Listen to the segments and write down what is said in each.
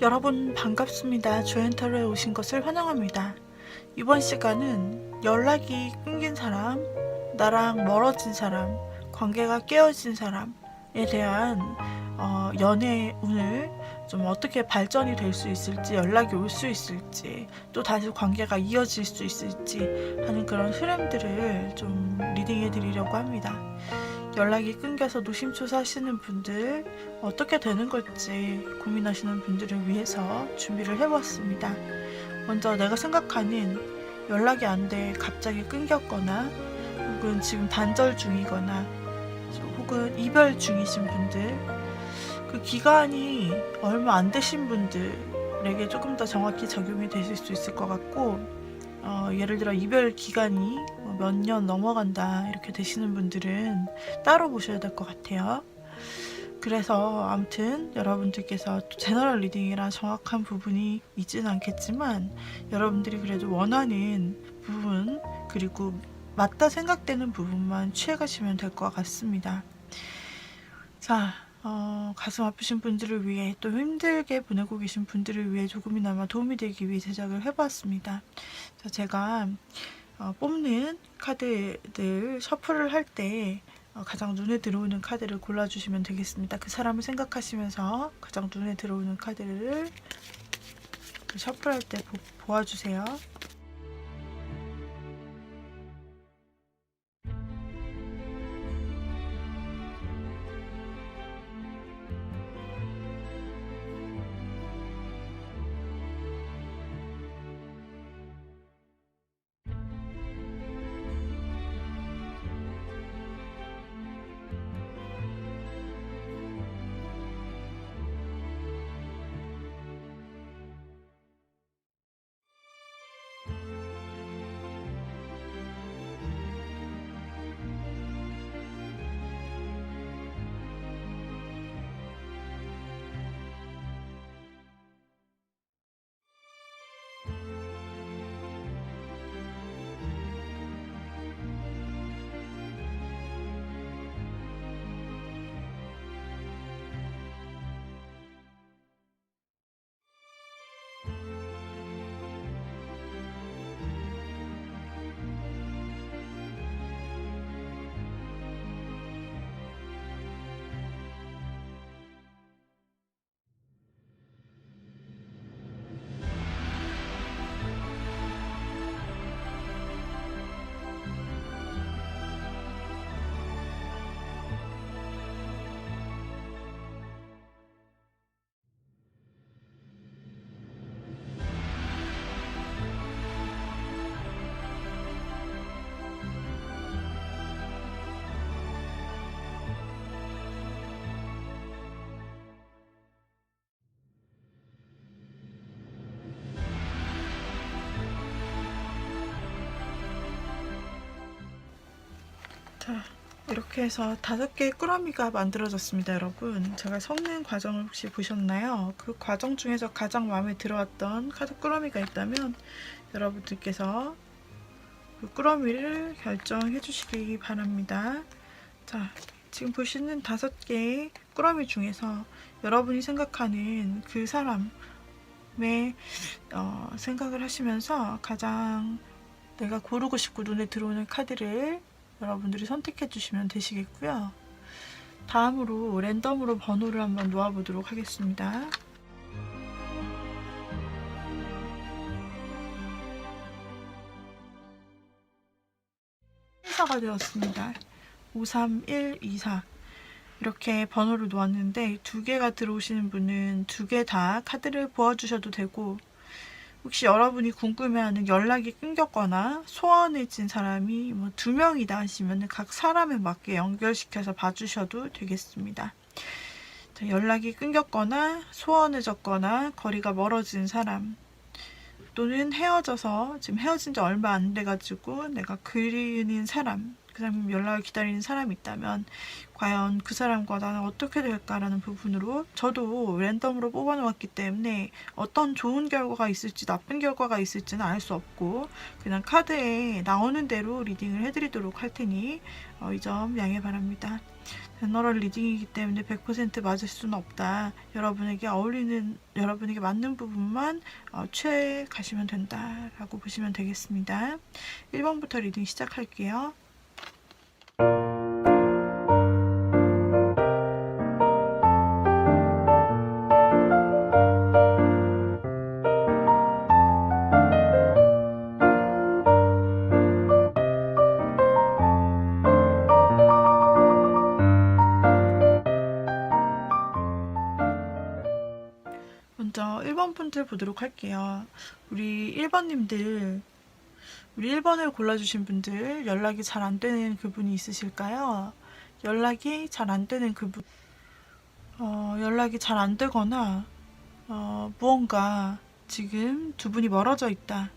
여러분 반갑습니다. 조엔터로에 오신 것을 환영합니다. 이번 시간은 연락이 끊긴 사람, 나랑 멀어진 사람, 관계가 깨어진 사람에 대한 연애 운을 좀 어떻게 발전이 될 수 있을지, 연락이 올 수 있을지, 또 다시 관계가 이어질 수 있을지 하는 그런 흐름들을 좀 리딩해 드리려고 합니다. 연락이 끊겨서 노심초사하시는 분들, 어떻게 되는 걸지 고민하시는 분들을 위해서 준비를 해보았습니다. 먼저 내가 생각하는 연락이 안 돼 갑자기 끊겼거나 혹은 지금 단절 중이거나 혹은 이별 중이신 분들, 그 기간이 얼마 안 되신 분들에게 조금 더 정확히 적용이 되실 수 있을 것 같고, 예를 들어 이별 기간이 몇 년 넘어간다 이렇게 되시는 분들은 따로 보셔야 될 것 같아요. 그래서 아무튼 여러분들께서 제너럴 리딩이라 정확한 부분이 있지는 않겠지만, 여러분들이 그래도 원하는 부분 그리고 맞다 생각되는 부분만 취해가시면 될 것 같습니다. 자, 가슴 아프신 분들을 위해, 또 힘들게 보내고 계신 분들을 위해 조금이나마 도움이 되기 위해 제작을 해보았습니다. 자, 제가 뽑는 카드들 셔플을 할 때 가장 눈에 들어오는 카드를 골라주시면 되겠습니다. 그 사람을 생각하시면서 가장 눈에 들어오는 카드를 셔플할 때 보아주세요. 자, 이렇게 해서 5개의 꾸러미가 만들어졌습니다. 여러분, 제가 섞는 과정을 혹시 보셨나요? 그 과정 중에서 가장 마음에 들어왔던 카드 꾸러미가 있다면 여러분들께서 그 꾸러미를 결정해 주시기 바랍니다. 자, 지금 보시는 5개의 꾸러미 중에서 여러분이 생각하는 그 사람의 생각을 하시면서 가장 내가 고르고 싶고 눈에 들어오는 카드를 여러분들이 선택해 주시면 되시겠고요. 다음으로 랜덤으로 번호를 한번 놓아보도록 하겠습니다. 행사가 되었습니다. 53124 이렇게 번호를 놓았는데, 2개가 들어오시는 분은 2개 다 카드를 보아주셔도 되고, 혹시 여러분이 궁금해하는 연락이 끊겼거나 소원해진 사람이 2명이다 하시면 각 사람에 맞게 연결시켜서 봐주셔도 되겠습니다. 자, 연락이 끊겼거나 소원해졌거나 거리가 멀어진 사람, 또는 헤어져서 지금 헤어진 지 얼마 안 돼가지고 내가 그리는 사람, 그 사람 연락을 기다리는 사람이 있다면 과연 그 사람과 나는 어떻게 될까라는 부분으로 저도 랜덤으로 뽑아놓았기 때문에 어떤 좋은 결과가 있을지 나쁜 결과가 있을지는 알 수 없고 그냥 카드에 나오는 대로 리딩을 해드리도록 할 테니 이 점 양해 바랍니다. 제너럴 리딩이기 때문에 100% 맞을 수는 없다. 여러분에게 어울리는, 여러분에게 맞는 부분만 취해 가시면 된다라고 보시면 되겠습니다. 1번부터 리딩 시작할게요. 먼저 1번 분들 보도록 할게요. 우리 1번님들, 우리 1번을 골라주신 분들 연락이 잘 안 되는 그분이 있으실까요? 연락이 잘 안 되는 그분, 연락이 잘 안 되거나 무언가 지금 두 분이 멀어져 있다.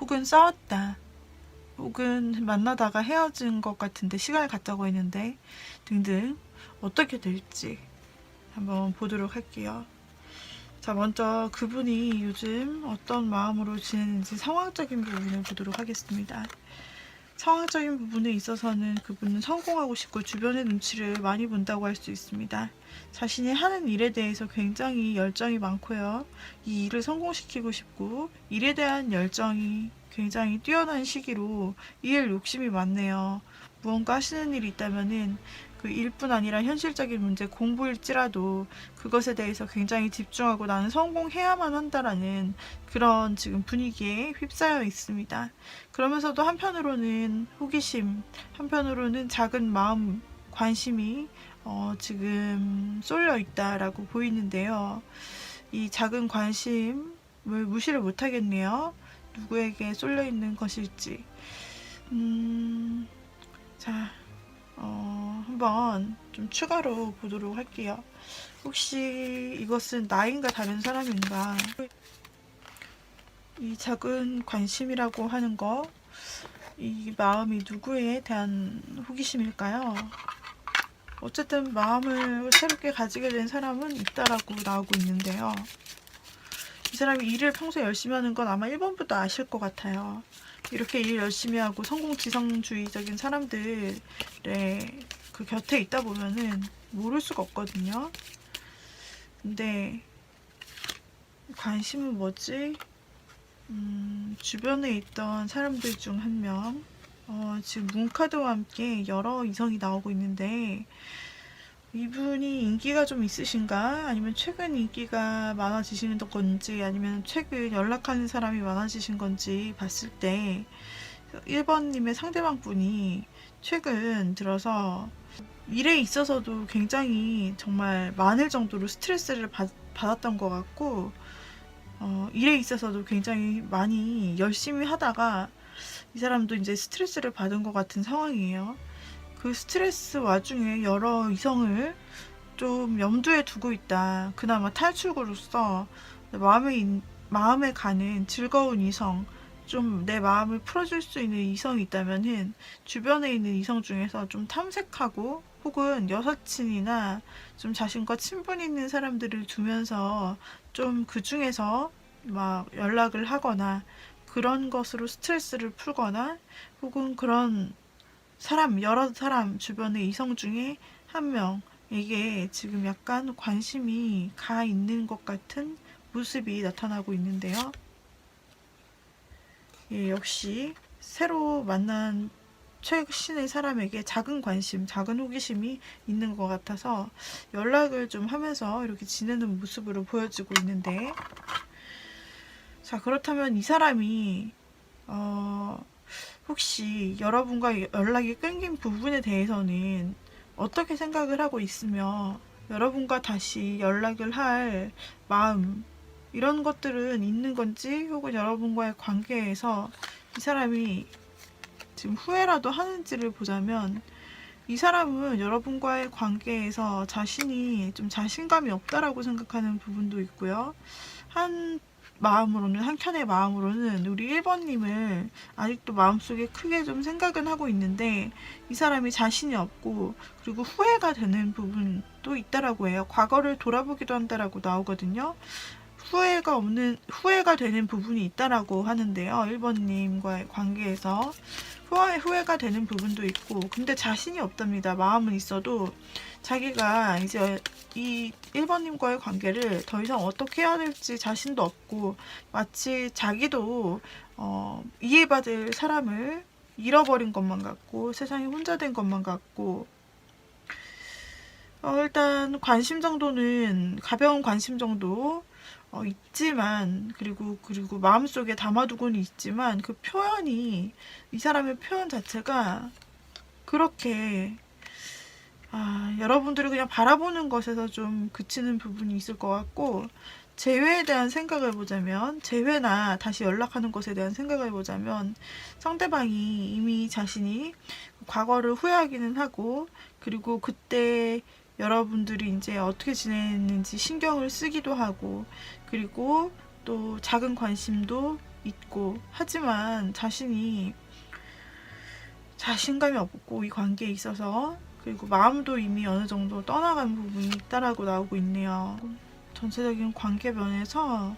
혹은 싸웠다. 혹은 만나다가 헤어진 것 같은데 시간을 갖자고 했는데 등등 어떻게 될지 한번 보도록 할게요. 자, 먼저 그분이 요즘 어떤 마음으로 지내는지 상황적인 부분을 보도록 하겠습니다. 상황적인 부분에 있어서는 그분은 성공하고 싶고 주변의 눈치를 많이 본다고 할 수 있습니다. 자신이 하는 일에 대해서 굉장히 열정이 많고요. 이 일을 성공시키고 싶고 일에 대한 열정이 굉장히 뛰어난 시기로 이 일 욕심이 많네요. 무언가 하시는 일이 있다면은 그 일뿐 아니라 현실적인 문제, 공부일지라도 그것에 대해서 굉장히 집중하고 나는 성공해야만 한다라는 그런 지금 분위기에 휩싸여 있습니다. 그러면서도 한편으로는 호기심, 한편으로는 작은 마음, 관심이 지금 쏠려 있다라고 보이는데요. 이 작은 관심을 무시를 못하겠네요. 누구에게 쏠려 있는 것일지. 자, 한번 좀 추가로 보도록 할게요. 혹시 이것은 나인가 다른 사람인가? 이 작은 관심이라고 하는 거, 이 마음이 누구에 대한 호기심일까요? 어쨌든 마음을 새롭게 가지게 된 사람은 있다라고 나오고 있는데요. 이 사람이 일을 평소에 열심히 하는 건 아마 1번부터 아실 것 같아요. 이렇게 일 열심히 하고 성공지성주의적인 사람들의 그 곁에 있다 보면은 모를 수가 없거든요. 근데 관심은 뭐지? 주변에 있던 사람들 중 한 명, 지금 문카드와 함께 여러 이성이 나오고 있는데 이분이 인기가 좀 있으신가? 아니면 최근 인기가 많아지시는 건지 아니면 최근 연락하는 사람이 많아지신 건지 봤을 때 1번님의 상대방 분이 최근 들어서 일에 있어서도 굉장히 정말 많을 정도로 스트레스를 받았던 것 같고 일에 있어서도 굉장히 많이 열심히 하다가 이 사람도 이제 스트레스를 받은 것 같은 상황이에요. 그 스트레스 와중에 여러 이성을 좀 염두에 두고 있다. 그나마 탈출구로서 마음에 가는 즐거운 이성, 좀 내 마음을 풀어줄 수 있는 이성이 있다면은 주변에 있는 이성 중에서 좀 탐색하고 혹은 여사친이나 좀 자신과 친분 있는 사람들을 두면서 좀 그 중에서 막 연락을 하거나 그런 것으로 스트레스를 풀거나 혹은 그런 사람, 여러 사람 주변의 이성 중에 한 명에게 지금 약간 관심이 가 있는 것 같은 모습이 나타나고 있는데요. 예, 역시 새로 만난 최신의 사람에게 작은 관심, 작은 호기심이 있는 것 같아서 연락을 좀 하면서 이렇게 지내는 모습으로 보여지고 있는데, 자, 그렇다면 이 사람이 혹시 여러분과 연락이 끊긴 부분에 대해서는 어떻게 생각을 하고 있으며 여러분과 다시 연락을 할 마음 이런 것들은 있는 건지 혹은 여러분과의 관계에서 이 사람이 지금 후회라도 하는지를 보자면 이 사람은 여러분과의 관계에서 자신이 좀 자신감이 없다라고 생각하는 부분도 있고요. 마음으로는, 한켠의 마음으로는 우리 1번님을 아직도 마음속에 크게 좀 생각은 하고 있는데, 이 사람이 자신이 없고 그리고 후회가 되는 부분도 있다라고 해요. 과거를 돌아보기도 한다라고 나오거든요. 후회가 되는 부분이 있다라고 하는데요. 1번님과의 관계에서 후회가 되는 부분도 있고, 근데 자신이 없답니다. 마음은 있어도 자기가 이제 이 1번님과의 관계를 더 이상 어떻게 해야 될지 자신도 없고, 마치 자기도 이해받을 사람을 잃어버린 것만 같고, 세상에 혼자 된 것만 같고, 일단 관심 정도는, 가벼운 관심 정도 있지만, 그리고 마음속에 담아두고는 있지만, 그 표현이, 이 사람의 표현 자체가 그렇게 여러분들이 그냥 바라보는 것에서 좀 그치는 부분이 있을 것 같고, 재회에 대한 생각을 보자면, 재회나 다시 연락하는 것에 대한 생각을 보자면, 상대방이 이미 자신이 과거를 후회하기는 하고, 그리고 그때 여러분들이 이제 어떻게 지냈는지 신경을 쓰기도 하고, 그리고 또 작은 관심도 있고, 하지만 자신이 자신감이 없고, 이 관계에 있어서, 그리고 마음도 이미 어느 정도 떠나간 부분이 있다라고 나오고 있네요. 전체적인 관계 면에서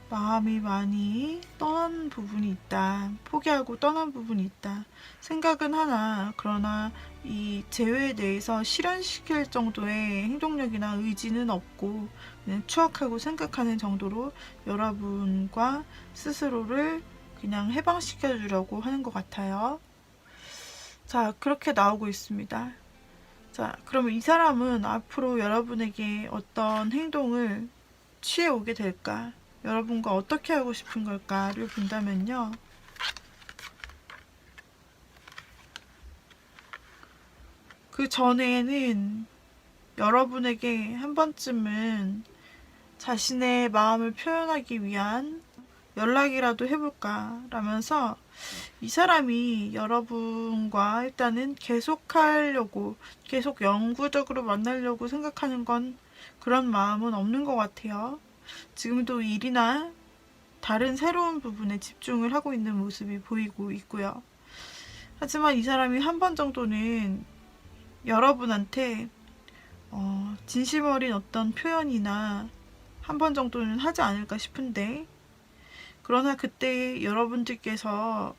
마음이 많이 떠난 부분이 있다. 포기하고 떠난 부분이 있다. 생각은 하나, 그러나 이 재회에 대해서 실현시킬 정도의 행동력이나 의지는 없고, 그냥 추억하고 생각하는 정도로 여러분과 스스로를 그냥 해방시켜 주려고 하는 것 같아요. 자, 그렇게 나오고 있습니다. 자, 그러면 이 사람은 앞으로 여러분에게 어떤 행동을 취해오게 될까? 여러분과 어떻게 하고 싶은 걸까를 본다면요. 그 전에는 여러분에게 한 번쯤은 자신의 마음을 표현하기 위한 연락이라도 해볼까 라면서, 이 사람이 여러분과 일단은 계속 영구적으로 만나려고 생각하는 건, 그런 마음은 없는 것 같아요. 지금도 일이나 다른 새로운 부분에 집중을 하고 있는 모습이 보이고 있고요. 하지만 이 사람이 한 번 정도는 여러분한테 진심 어린 어떤 표현이나 한 번 정도는 하지 않을까 싶은데, 그러나 그때 여러분들께서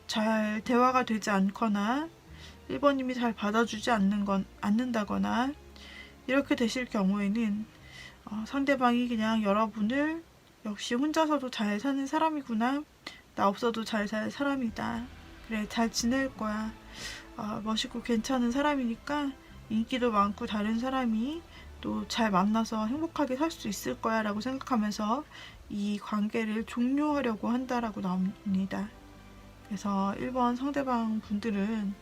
잘 대화가 되지 않거나 1번님이 잘 받아주지 않는다거나 이렇게 되실 경우에는 상대방이 그냥 여러분을, 역시 혼자서도 잘 사는 사람이구나, 나 없어도 잘 살 사람이다, 그래 잘 지낼 거야, 멋있고 괜찮은 사람이니까 인기도 많고 다른 사람이 또 잘 만나서 행복하게 살 수 있을 거야 라고 생각하면서 이 관계를 종료하려고 한다라고 나옵니다. 그래서 1번 상대방 분들은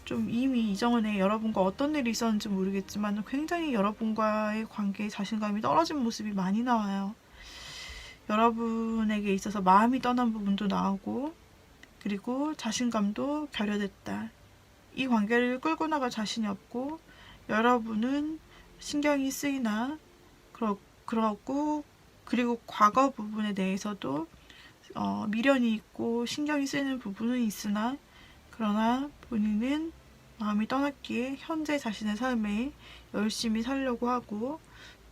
좀 이미 이전에 여러분과 어떤 일이 있었는지 모르겠지만 굉장히 여러분과의 관계에 자신감이 떨어진 모습이 많이 나와요. 여러분에게 있어서 마음이 떠난 부분도 나오고, 그리고 자신감도 결여됐다. 이 관계를 끌고 나갈 자신이 없고, 여러분은 신경이 쓰이나 그렇고, 그리고 과거 부분에 대해서도 미련이 있고 신경이 쓰이는 부분은 있으나, 그러나 본인은 마음이 떠났기에 현재 자신의 삶에 열심히 살려고 하고,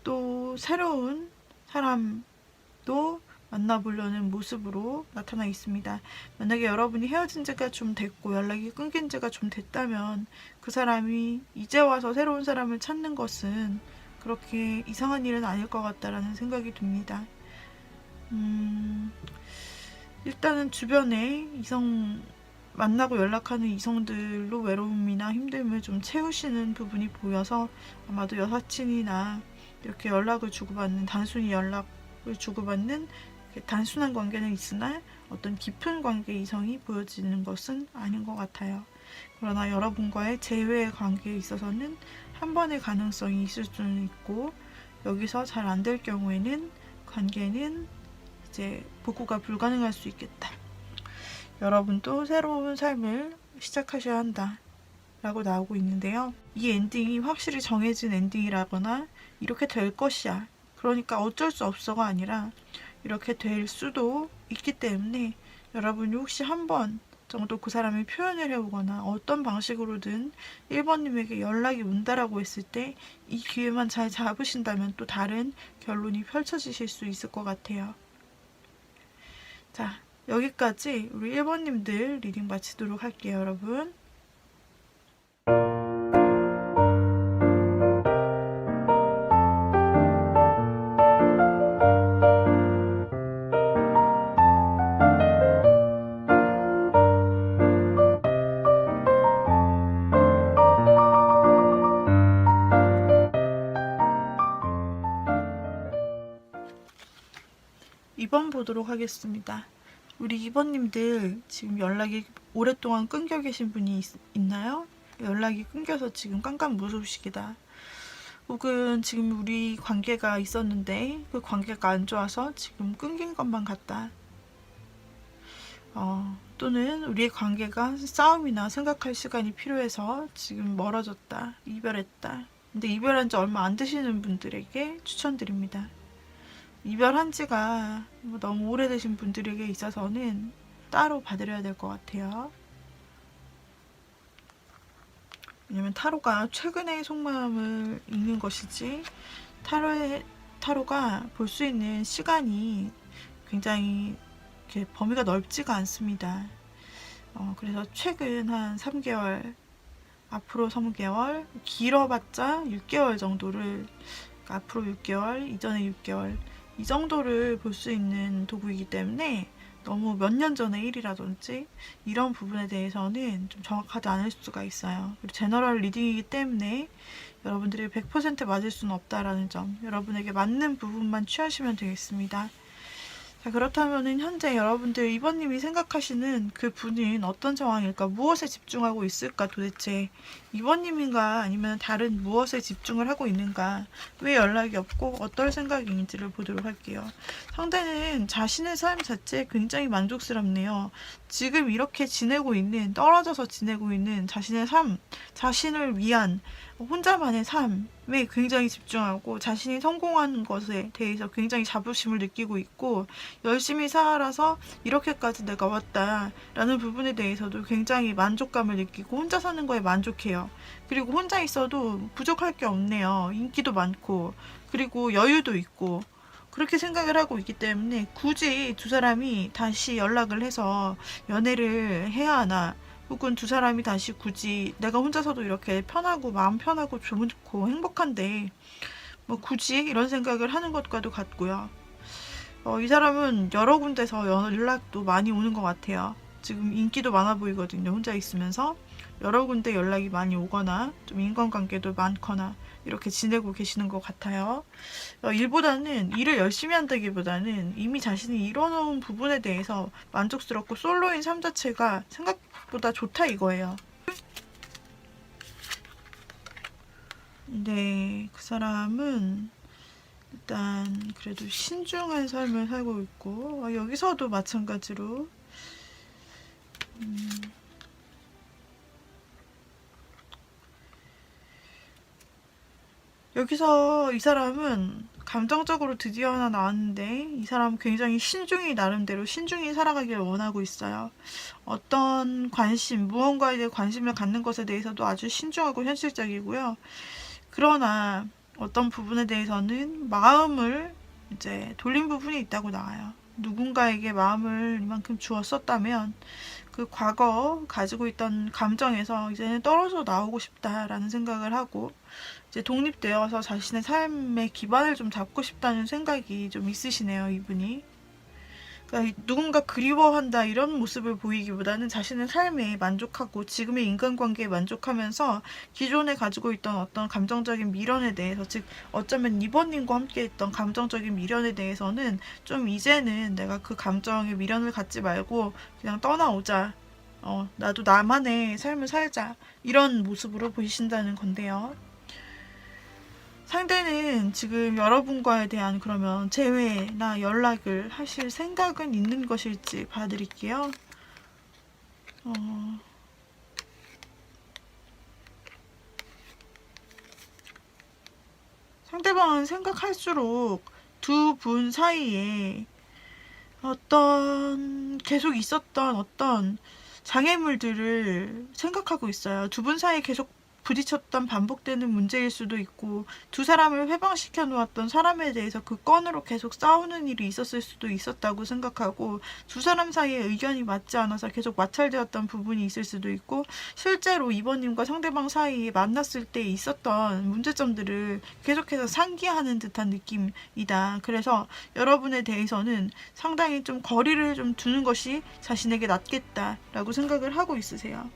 또 새로운 사람도 만나보려는 모습으로 나타나 있습니다. 만약에 여러분이 헤어진 지가 좀 됐고 연락이 끊긴 지가 좀 됐다면, 그 사람이 이제 와서 새로운 사람을 찾는 것은 그렇게 이상한 일은 아닐 것 같다라는 생각이 듭니다. 일단은 주변에 만나고 연락하는 이성들로 외로움이나 힘듦을 좀 채우시는 부분이 보여서, 아마도 여사친이나 이렇게 연락을 주고받는, 단순히 연락을 주고받는 단순한 관계는 있으나 어떤 깊은 관계 이성이 보여지는 것은 아닌 것 같아요. 그러나 여러분과의 재회의 관계에 있어서는 한 번의 가능성이 있을 수는 있고, 여기서 잘 안 될 경우에는 관계는 이제 복구가 불가능할 수 있겠다. 여러분도 새로운 삶을 시작하셔야 한다 라고 나오고 있는데요. 이 엔딩이 확실히 정해진 엔딩이라거나 이렇게 될 것이야, 그러니까 어쩔 수 없어가 아니라, 이렇게 될 수도 있기 때문에 여러분이 혹시 한 번 정도 그 사람이 표현을 해오거나 어떤 방식으로든 1번님에게 연락이 온다라고 했을 때 이 기회만 잘 잡으신다면 또 다른 결론이 펼쳐지실 수 있을 것 같아요. 자, 여기까지 우리 1번님들 리딩 마치도록 할게요, 여러분. 2번 보도록 하겠습니다. 우리 2번님들 지금 연락이 오랫동안 끊겨 계신 분이 있나요? 연락이 끊겨서 지금 깜깜 무소식이다. 혹은 지금 우리 관계가 있었는데 그 관계가 안 좋아서 지금 끊긴 것만 같다. 또는 우리의 관계가 싸움이나 생각할 시간이 필요해서 지금 멀어졌다. 이별했다. 근데 이별한 지 얼마 안 되시는 분들에게 추천드립니다. 이별한 지가 너무 오래되신 분들에게 있어서는 따로 봐드려야 될 것 같아요. 왜냐면 타로가 최근의 속마음을 읽는 것이지 타로가 볼 수 있는 시간이 굉장히 이렇게 범위가 넓지가 않습니다. 그래서 최근 한 3개월, 앞으로 3개월, 길어봤자 6개월 정도를, 그러니까 앞으로 6개월, 이전에 6개월, 이 정도를 볼 수 있는 도구이기 때문에 너무 몇 년 전의 일이라든지 이런 부분에 대해서는 좀 정확하지 않을 수가 있어요. 그리고 제너럴 리딩이기 때문에 여러분들이 100% 맞을 수는 없다라는 점, 여러분에게 맞는 부분만 취하시면 되겠습니다. 자, 그렇다면 현재 여러분들 2번님이 생각하시는 그 분은 어떤 상황일까? 무엇에 집중하고 있을까 도대체? 2번님인가 아니면 다른 무엇에 집중을 하고 있는가? 왜 연락이 없고 어떨 생각인지를 보도록 할게요. 상대는 자신의 삶 자체에 굉장히 만족스럽네요. 지금 이렇게 지내고 있는, 떨어져서 지내고 있는 자신의 삶, 자신을 위한 혼자만의 삶에 굉장히 집중하고 자신이 성공한 것에 대해서 굉장히 자부심을 느끼고 있고 열심히 살아서 이렇게까지 내가 왔다라는 부분에 대해서도 굉장히 만족감을 느끼고 혼자 사는 거에 만족해요. 그리고 혼자 있어도 부족할 게 없네요. 인기도 많고 그리고 여유도 있고 그렇게 생각을 하고 있기 때문에 굳이 두 사람이 다시 연락을 해서 연애를 해야 하나 혹은 두 사람이 다시 굳이 내가 혼자서도 이렇게 편하고 마음 편하고 좋고 행복한데 뭐 굳이 이런 생각을 하는 것과도 같고요. 이 사람은 여러 군데서 연락도 많이 오는 것 같아요. 지금 인기도 많아 보이거든요. 혼자 있으면서 여러 군데 연락이 많이 오거나 좀 인간관계도 많거나 이렇게 지내고 계시는 것 같아요. 일을 열심히 한다기보다는 이미 자신이 이뤄놓은 부분에 대해서 만족스럽고 솔로인 삶 자체가 생각보다 좋다 이거예요. 근데 그 사람은 일단 그래도 신중한 삶을 살고 있고 여기서도 마찬가지로 여기서 이 사람은 감정적으로 드디어 하나 나왔는데 이 사람 굉장히 신중히 나름대로 신중히 살아가길 원하고 있어요. 어떤 관심, 무언가에 대해 관심을 갖는 것에 대해서도 아주 신중하고 현실적이고요. 그러나 어떤 부분에 대해서는 마음을 이제 돌린 부분이 있다고 나와요. 누군가에게 마음을 이만큼 주었었다면 그 과거 가지고 있던 감정에서 이제는 떨어져 나오고 싶다라는 생각을 하고 이제 독립되어서 자신의 삶의 기반을 좀 잡고 싶다는 생각이 좀 있으시네요, 이분이. 그러니까 누군가 그리워한다 이런 모습을 보이기보다는 자신의 삶에 만족하고 지금의 인간관계에 만족하면서 기존에 가지고 있던 어떤 감정적인 미련에 대해서 즉 어쩌면 이번님과 함께 했던 감정적인 미련에 대해서는 좀 이제는 내가 그 감정의 미련을 갖지 말고 그냥 떠나오자. 나도 나만의 삶을 살자. 이런 모습으로 보이신다는 건데요. 상대는 지금 여러분과에 대한 그러면 재회나 연락을 하실 생각은 있는 것일지 봐드릴게요. 상대방은 생각할수록 두 분 사이에 어떤 계속 있었던 어떤 장애물들을 생각하고 있어요. 두 분 사이에 계속 부딪혔던 반복되는 문제일 수도 있고, 두 사람을 회방시켜 놓았던 사람에 대해서 그 건으로 계속 싸우는 일이 있었을 수도 있었다고 생각하고, 두 사람 사이에 의견이 맞지 않아서 계속 마찰되었던 부분이 있을 수도 있고, 실제로 이번님과 상대방 사이에 만났을 때 있었던 문제점들을 계속해서 상기하는 듯한 느낌이다. 그래서 여러분에 대해서는 상당히 좀 거리를 좀 두는 것이 자신에게 낫겠다라고 생각을 하고 있으세요.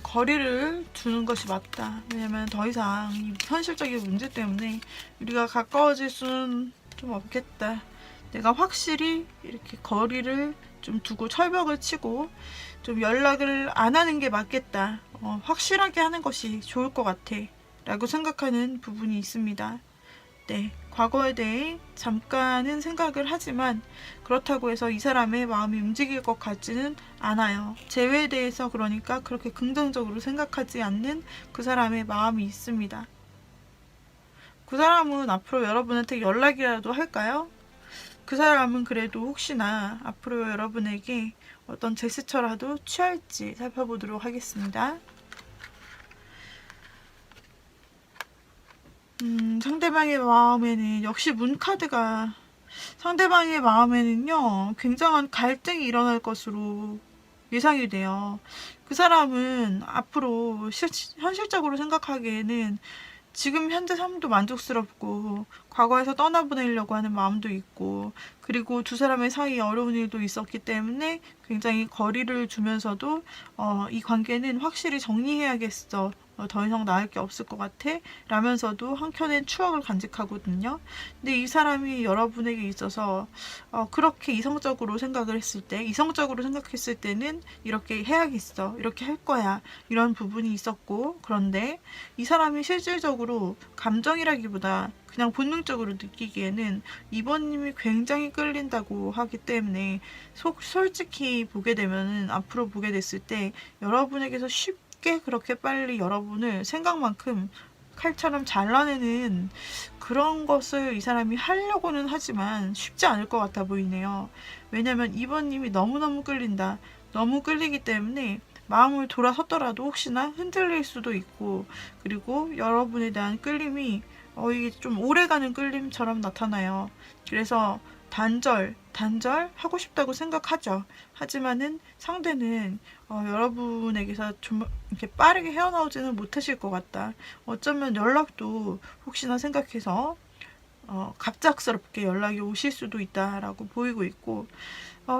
거리를 두는 것이 맞다. 왜냐면 더 이상 이 현실적인 문제 때문에 우리가 가까워질 수는 좀 없겠다. 내가 확실히 이렇게 거리를 좀 두고 철벽을 치고 좀 연락을 안 하는 게 맞겠다. 확실하게 하는 것이 좋을 것 같아. 라고 생각하는 부분이 있습니다. 네, 과거에 대해 잠깐은 생각을 하지만 그렇다고 해서 이 사람의 마음이 움직일 것 같지는 않아요. 재회에 대해서 그러니까 그렇게 긍정적으로 생각하지 않는 그 사람의 마음이 있습니다. 그 사람은 앞으로 여러분한테 연락이라도 할까요? 그 사람은 그래도 혹시나 앞으로 여러분에게 어떤 제스처라도 취할지 살펴보도록 하겠습니다. 상대방의 마음에는 역시 문카드가 상대방의 마음에는요 굉장한 갈등이 일어날 것으로 예상이 돼요. 그 사람은 앞으로 현실적으로 생각하기에는 지금 현재 삶도 만족스럽고 과거에서 떠나보내려고 하는 마음도 있고, 그리고 두 사람의 사이에 어려운 일도 있었기 때문에 굉장히 거리를 두면서도 이 관계는 확실히 정리해야겠어, 더 이상 나을 게 없을 것 같아 라면서도 한켠엔 추억을 간직하거든요. 근데 이 사람이 여러분에게 있어서 그렇게 이성적으로 생각했을 때는 이렇게 해야겠어, 이렇게 할 거야, 이런 부분이 있었고, 그런데 이 사람이 실질적으로 감정이라기보다 그냥 본능적으로 느끼기에는 이번님이 굉장히 끌린다고 하기 때문에 솔직히 보게 되면은, 앞으로 보게 됐을 때 여러분에게서 쉽게 그렇게 빨리 여러분을 생각만큼 칼처럼 잘라내는 그런 것을 이 사람이 하려고는 하지만 쉽지 않을 것 같아 보이네요. 왜냐면 이번님이 너무너무 끌린다. 너무 끌리기 때문에 마음을 돌아섰더라도 혹시나 흔들릴 수도 있고, 그리고 여러분에 대한 끌림이 이게 좀 오래가는 끌림처럼 나타나요. 그래서 단절 하고 싶다고 생각하죠. 하지만은 상대는 여러분에게서 좀 이렇게 빠르게 헤어나오지는 못하실 것 같다. 어쩌면 연락도 혹시나 생각해서 갑작스럽게 연락이 오실 수도 있다라고 보이고 있고,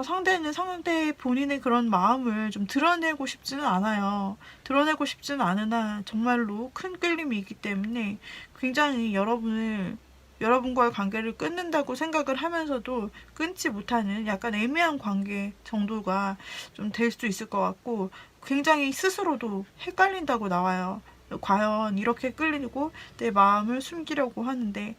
상대는 상대 본인의 그런 마음을 좀 드러내고 싶지는 않아요. 드러내고 싶지는 않으나 정말로 큰 끌림이 있기 때문에 굉장히 여러분과의 관계를 끊는다고 생각을 하면서도 끊지 못하는 약간 애매한 관계 정도가 좀 될 수 있을 것 같고, 굉장히 스스로도 헷갈린다고 나와요. 과연 이렇게 끌리고 내 마음을 숨기려고 하는데,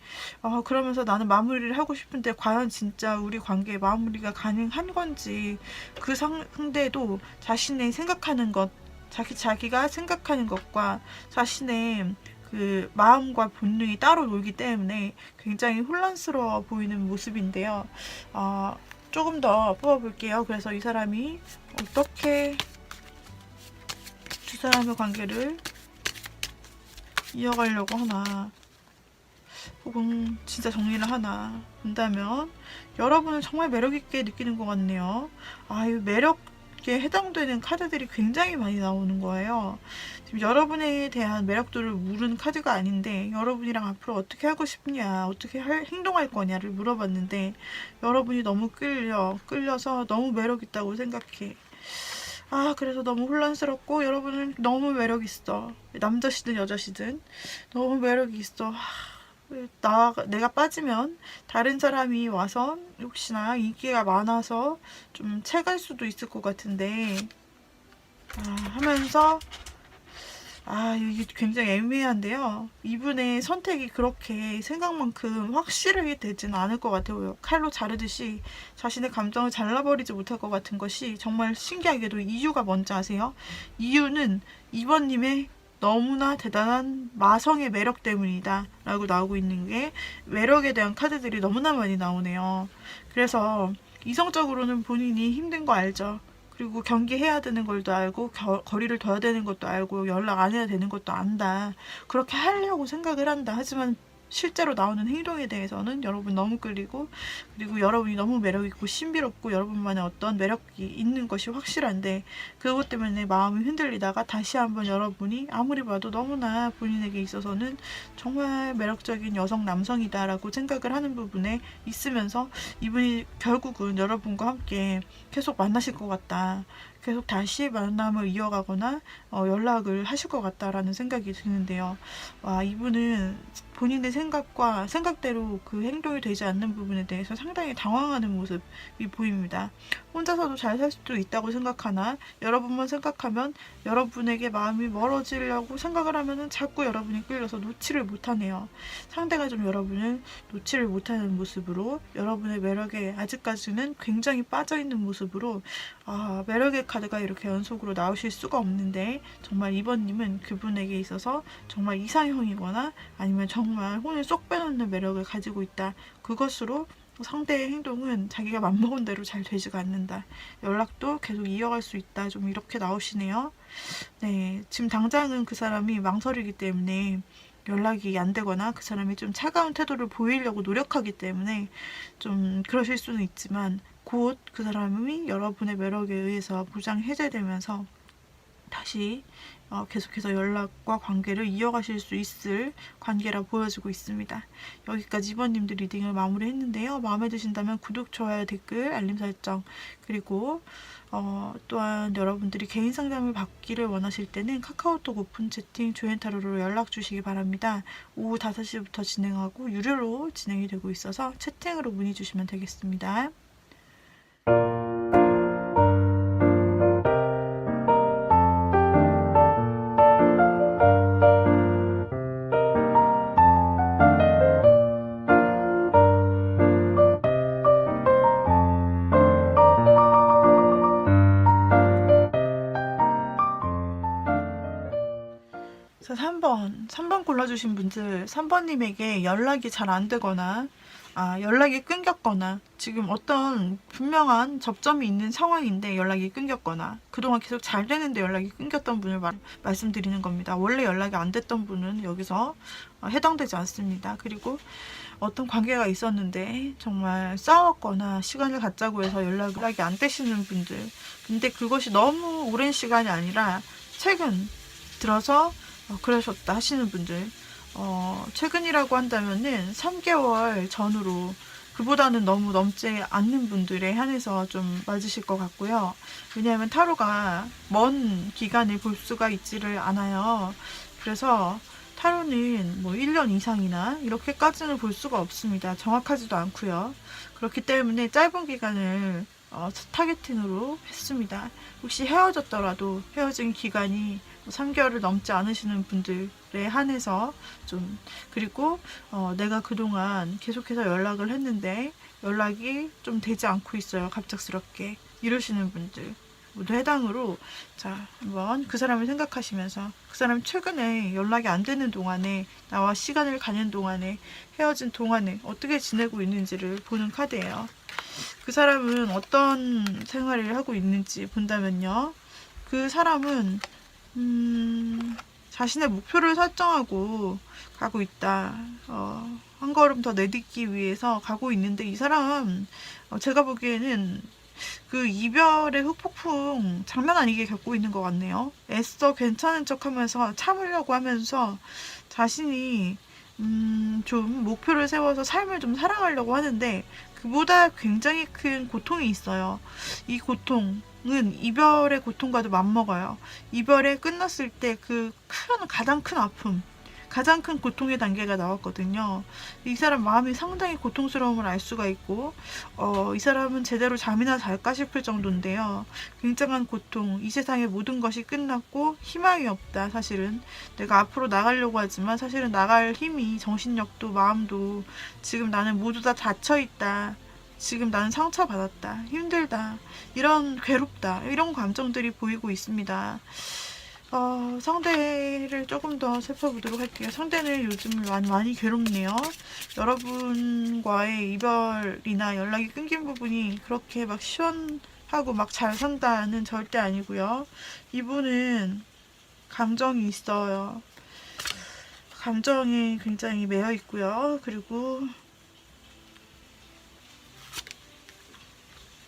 그러면서 나는 마무리를 하고 싶은데 과연 진짜 우리 관계의 마무리가 가능한 건지, 그 상대도 자신의 생각하는 것, 자기가 생각하는 것과 자신의 그 마음과 본능이 따로 놀기 때문에 굉장히 혼란스러워 보이는 모습인데요. 조금 더 뽑아볼게요. 그래서 이 사람이 어떻게 두 사람의 관계를 이어가려고 하나, 혹은 진짜 정리를 하나 본다면 여러분은 정말 매력있게 느끼는 것 같네요. 이 매력에 해당되는 카드들이 굉장히 많이 나오는 거예요. 지금 여러분에 대한 매력도를 물은 카드가 아닌데, 여러분이랑 앞으로 어떻게 하고 싶냐, 어떻게 행동할 거냐를 물어봤는데, 여러분이 너무 끌려서 너무 매력있다고 생각해. 그래서 너무 혼란스럽고, 여러분은 너무 매력있어. 남자시든 여자시든 너무 매력이 있어. 내가 빠지면 다른 사람이 와서 혹시나 인기가 많아서 좀 채갈 수도 있을 것 같은데, 하면서 이게 굉장히 애매한데요. 이분의 선택이 그렇게 생각만큼 확실하게 되지는 않을 것 같아요. 칼로 자르듯이 자신의 감정을 잘라버리지 못할 것 같은 것이 정말 신기하게도 이유가 뭔지 아세요? 이유는 2번님의 너무나 대단한 마성의 매력 때문이다 라고 나오고 있는 게, 매력에 대한 카드들이 너무나 많이 나오네요. 그래서 이성적으로는 본인이 힘든 거 알죠. 그리고 경기해야 되는 걸도 알고, 거리를 둬야 되는 것도 알고, 연락 안 해야 되는 것도 안다. 그렇게 하려고 생각을 한다. 하지만 실제로 나오는 행동에 대해서는 여러분 너무 끌리고, 그리고 여러분이 너무 매력있고 신비롭고 여러분만의 어떤 매력이 있는 것이 확실한데, 그것 때문에 마음이 흔들리다가 다시 한번 여러분이 아무리 봐도 너무나 본인에게 있어서는 정말 매력적인 여성 남성이다 라고 생각을 하는 부분에 있으면서, 이분이 결국은 여러분과 함께 계속 만나실 것 같다, 계속 다시 만남을 이어가거나 연락을 하실 것 같다라는 생각이 드는데요. 와, 이분은 본인의 생각과 생각대로 그 행동이 되지 않는 부분에 대해서 상당히 당황하는 모습이 보입니다. 혼자서도 잘 살 수도 있다고 생각하나, 여러분만 생각하면 여러분에게 마음이 멀어지려고 생각을 하면은 자꾸 여러분이 끌려서 놓지를 못하네요. 상대가 좀 여러분을 놓지를 못하는 모습으로, 여러분의 매력에 아직까지는 굉장히 빠져있는 모습으로, 매력의 카드가 이렇게 연속으로 나오실 수가 없는데, 정말 이번님은 그분에게 있어서 정말 이상형이거나 아니면 정말 혼을 쏙 빼놓는 매력을 가지고 있다. 그것으로 상대의 행동은 자기가 맘먹은 대로 잘 되지가 않는다. 연락도 계속 이어갈 수 있다. 좀 이렇게 나오시네요. 네, 지금 당장은 그 사람이 망설이기 때문에 연락이 안 되거나 그 사람이 좀 차가운 태도를 보이려고 노력하기 때문에 좀 그러실 수는 있지만, 곧 그 사람이 여러분의 매력에 의해서 무장 해제되면서 다시 계속해서 연락과 관계를 이어가실 수 있을 관계라 보여지고 있습니다. 여기까지 이번님들 리딩을 마무리했는데요. 마음에 드신다면 구독, 좋아요, 댓글, 알림 설정, 그리고 또한 여러분들이 개인 상담을 받기를 원하실 때는 카카오톡 오픈 채팅 조앤타로로 연락 주시기 바랍니다. 오후 5시부터 진행하고 유료로 진행이 되고 있어서 채팅으로 문의 주시면 되겠습니다. 자, 3번 골라주신 분들, 3번님에게 연락이 잘 안 되거나, 연락이 끊겼거나, 지금 어떤 분명한 접점이 있는 상황인데 연락이 끊겼거나, 그동안 계속 잘 되는데 연락이 끊겼던 분을 말씀드리는 겁니다. 원래 연락이 안 됐던 분은 여기서 해당되지 않습니다. 그리고 어떤 관계가 있었는데 정말 싸웠거나 시간을 갖자고 해서 연락이 안 되시는 분들, 근데 그것이 너무 오랜 시간이 아니라 최근 들어서 그러셨다 하시는 분들, 최근이라고 한다면은 3개월 전으로, 그보다는 너무 넘지 않는 분들에 한해서 좀 맞으실 것 같고요. 왜냐하면 타로가 먼 기간을 볼 수가 있지를 않아요. 그래서 타로는 뭐 1년 이상이나 이렇게까지는 볼 수가 없습니다. 정확하지도 않고요. 그렇기 때문에 짧은 기간을 타겟팅으로 했습니다. 혹시 헤어졌더라도 헤어진 기간이 3개월을 넘지 않으시는 분들에 한해서 좀, 그리고 내가 그동안 계속해서 연락을 했는데 연락이 좀 되지 않고 있어요, 갑작스럽게, 이러시는 분들 모두 해당으로, 자, 한번 그 사람을 생각하시면서 그 사람이 최근에 연락이 안 되는 동안에, 나와 시간을 가는 동안에, 헤어진 동안에 어떻게 지내고 있는지를 보는 카드예요. 그 사람은 어떤 생활을 하고 있는지 본다면요, 그 사람은 자신의 목표를 설정하고 가고 있다. 한 걸음 더 내딛기 위해서 가고 있는데, 이 사람 제가 보기에는 그 이별의 흑폭풍 장난 아니게 겪고 있는 것 같네요. 애써 괜찮은 척 하면서 참으려고 하면서 자신이 좀 목표를 세워서 삶을 좀 살아가려고 하는데, 그보다 굉장히 큰 고통이 있어요. 이 고통은 이별의 고통과도 맞먹어요. 이별에 끝났을 때 가장 큰 아픔, 가장 큰 고통의 단계가 나왔거든요. 이 사람 마음이 상당히 고통스러움을 알 수가 있고, 이 사람은 제대로 잠이나 잘까 싶을 정도인데요. 굉장한 고통, 이 세상의 모든 것이 끝났고 희망이 없다. 사실은 내가 앞으로 나가려고 하지만 사실은 나갈 힘이, 정신력도 마음도, 지금 나는 모두 다 닫혀있다. 지금 나는 상처받았다. 힘들다. 이런 괴롭다. 이런 감정들이 보이고 있습니다. 상대를 조금 더 살펴보도록 할게요. 상대는 요즘 많이 괴롭네요. 여러분과의 이별이나 연락이 끊긴 부분이 그렇게 막 시원하고 막 잘 산다는 절대 아니고요. 이분은 감정이 있어요. 감정이 굉장히 매여 있고요. 그리고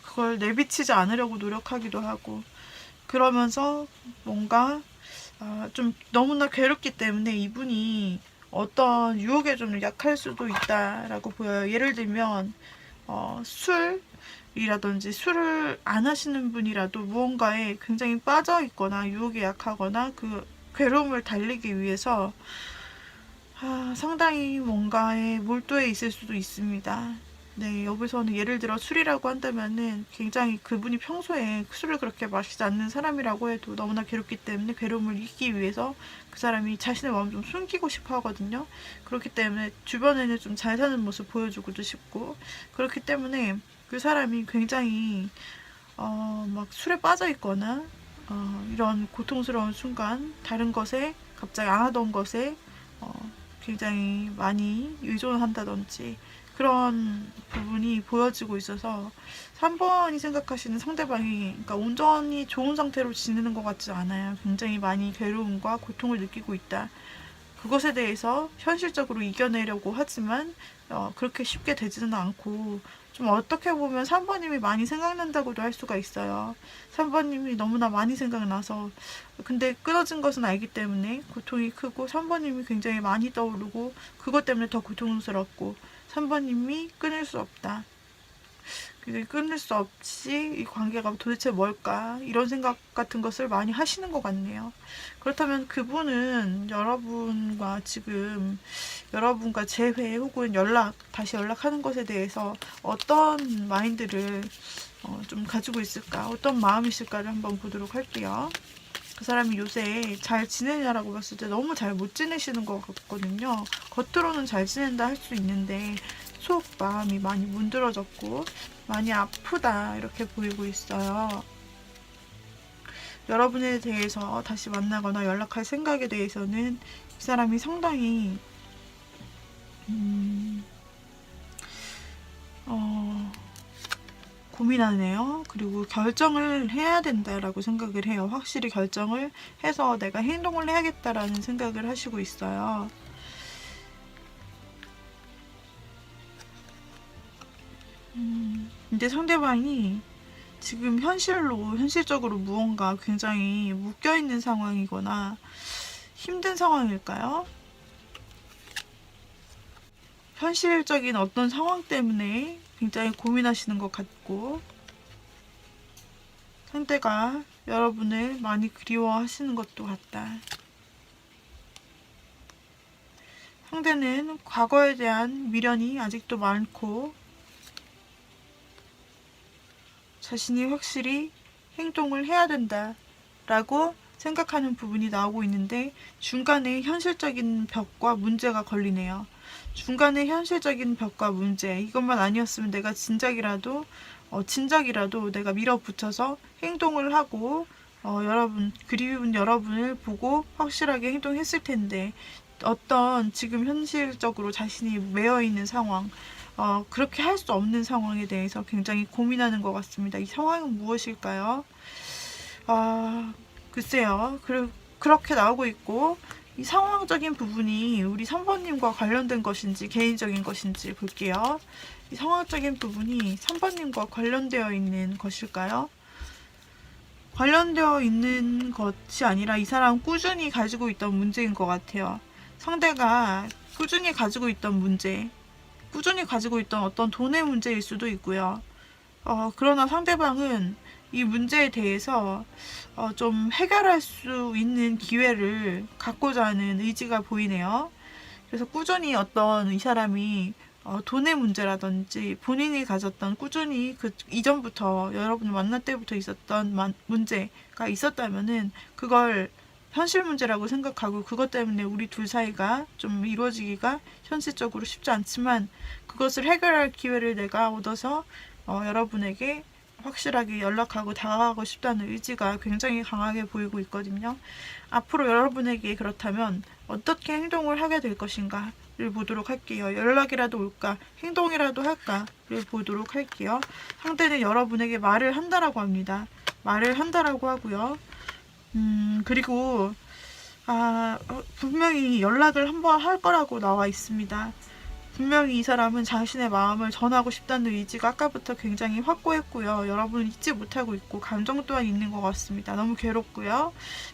그걸 내비치지 않으려고 노력하기도 하고, 그러면서 뭔가 좀 너무나 괴롭기 때문에 이분이 어떤 유혹에 좀 약할 수도 있다라고 보여요. 예를 들면 술이라든지, 술을 안 하시는 분이라도 무언가에 굉장히 빠져 있거나 유혹에 약하거나 그 괴로움을 달리기 위해서 상당히 뭔가에 몰두해 있을 수도 있습니다. 네, 여기서는 예를 들어 술이라고 한다면은 굉장히 그분이 평소에 술을 그렇게 마시지 않는 사람이라고 해도 너무나 괴롭기 때문에 괴로움을 이기기 위해서 그 사람이 자신의 마음을 좀 숨기고 싶어 하거든요. 그렇기 때문에 주변에는 좀 잘 사는 모습 보여주고도 싶고, 그렇기 때문에 그 사람이 굉장히 막 술에 빠져 있거나 이런 고통스러운 순간 다른 것에, 갑자기 안 하던 것에 굉장히 많이 의존한다든지 그런 부분이 보여지고 있어서 3번이 생각하시는 상대방이, 그러니까 온전히 좋은 상태로 지내는 것 같지 않아요. 굉장히 많이 괴로움과 고통을 느끼고 있다. 그것에 대해서 현실적으로 이겨내려고 하지만 그렇게 쉽게 되지는 않고, 좀 어떻게 보면 3번님이 많이 생각난다고도 할 수가 있어요. 3번님이 너무나 많이 생각나서, 근데 끊어진 것은 알기 때문에 고통이 크고, 3번님이 굉장히 많이 떠오르고 그것 때문에 더 고통스럽고, 3번님이 끊을 수 없다. 끊을 수 없이 이 관계가 도대체 뭘까, 이런 생각 같은 것을 많이 하시는 것 같네요. 그렇다면 그분은 여러분과 재회 혹은 다시 연락하는 것에 대해서 어떤 마인드를 좀 가지고 있을까, 어떤 마음이 있을까를 한번 보도록 할게요. 그 사람이 요새 잘 지내냐라고 봤을 때 너무 잘 못 지내시는 것 같거든요. 겉으로는 잘 지낸다 할 수 있는데 속 마음이 많이 문드러졌고 많이 아프다, 이렇게 보이고 있어요. 여러분에 대해서 다시 만나거나 연락할 생각에 대해서는 이 사람이 상당히 고민하네요. 그리고 결정을 해야 된다라고 생각을 해요. 확실히 결정을 해서 내가 행동을 해야겠다라는 생각을 하시고 있어요. 근데 상대방이 지금 현실적으로 무언가 굉장히 묶여있는 상황이거나 힘든 상황일까요? 현실적인 어떤 상황 때문에 굉장히 고민하시는 것 같고, 상대가 여러분을 많이 그리워하시는 것도 같다. 상대는 과거에 대한 미련이 아직도 많고 자신이 확실히 행동을 해야 된다 라고 생각하는 부분이 나오고 있는데, 중간에 현실적인 벽과 문제가 걸리네요. 중간에 현실적인 벽과 문제, 이것만 아니었으면 내가 진작이라도 내가 밀어붙여서 행동을 하고 그리운 여러분을 보고 확실하게 행동했을 텐데, 어떤 지금 현실적으로 자신이 매여 있는 상황, 그렇게 할 수 없는 상황에 대해서 굉장히 고민하는 것 같습니다. 이 상황은 무엇일까요? 글쎄요. 그렇게 나오고 있고, 이 상황적인 부분이 우리 3번님과 관련된 것인지 개인적인 것인지 볼게요. 이 상황적인 부분이 3번님과 관련되어 있는 것일까요? 관련되어 있는 것이 아니라 이 사람 꾸준히 가지고 있던 문제인 것 같아요. 상대가 꾸준히 가지고 있던 문제, 꾸준히 가지고 있던 어떤 돈의 문제일 수도 있고요. 그러나 상대방은 이 문제에 대해서 좀 해결할 수 있는 기회를 갖고자 하는 의지가 보이네요. 그래서 꾸준히 어떤 이 사람이 돈의 문제라든지 본인이 가졌던 꾸준히 그 이전부터 여러분을 만날 때부터 있었던 문제가 있었다면은 그걸 현실 문제라고 생각하고, 그것 때문에 우리 둘 사이가 좀 이루어지기가 현실적으로 쉽지 않지만 그것을 해결할 기회를 내가 얻어서 여러분에게 확실하게 연락하고 다가가고 싶다는 의지가 굉장히 강하게 보이고 있거든요. 앞으로 여러분에게 그렇다면 어떻게 행동을 하게 될 것인가를 보도록 할게요. 연락이라도 올까, 행동이라도 할까를 보도록 할게요. 상대는 여러분에게 말을 한다라고 합니다. 말을 한다라고 하고요. 그리고 분명히 연락을 한번 할 거라고 나와 있습니다. 분명히 이 사람은 자신의 마음을 전하고 싶다는 의지가 아까부터 굉장히 확고했고요. 여러분은 잊지 못하고 있고 감정 또한 있는 것 같습니다. 너무 괴롭고요.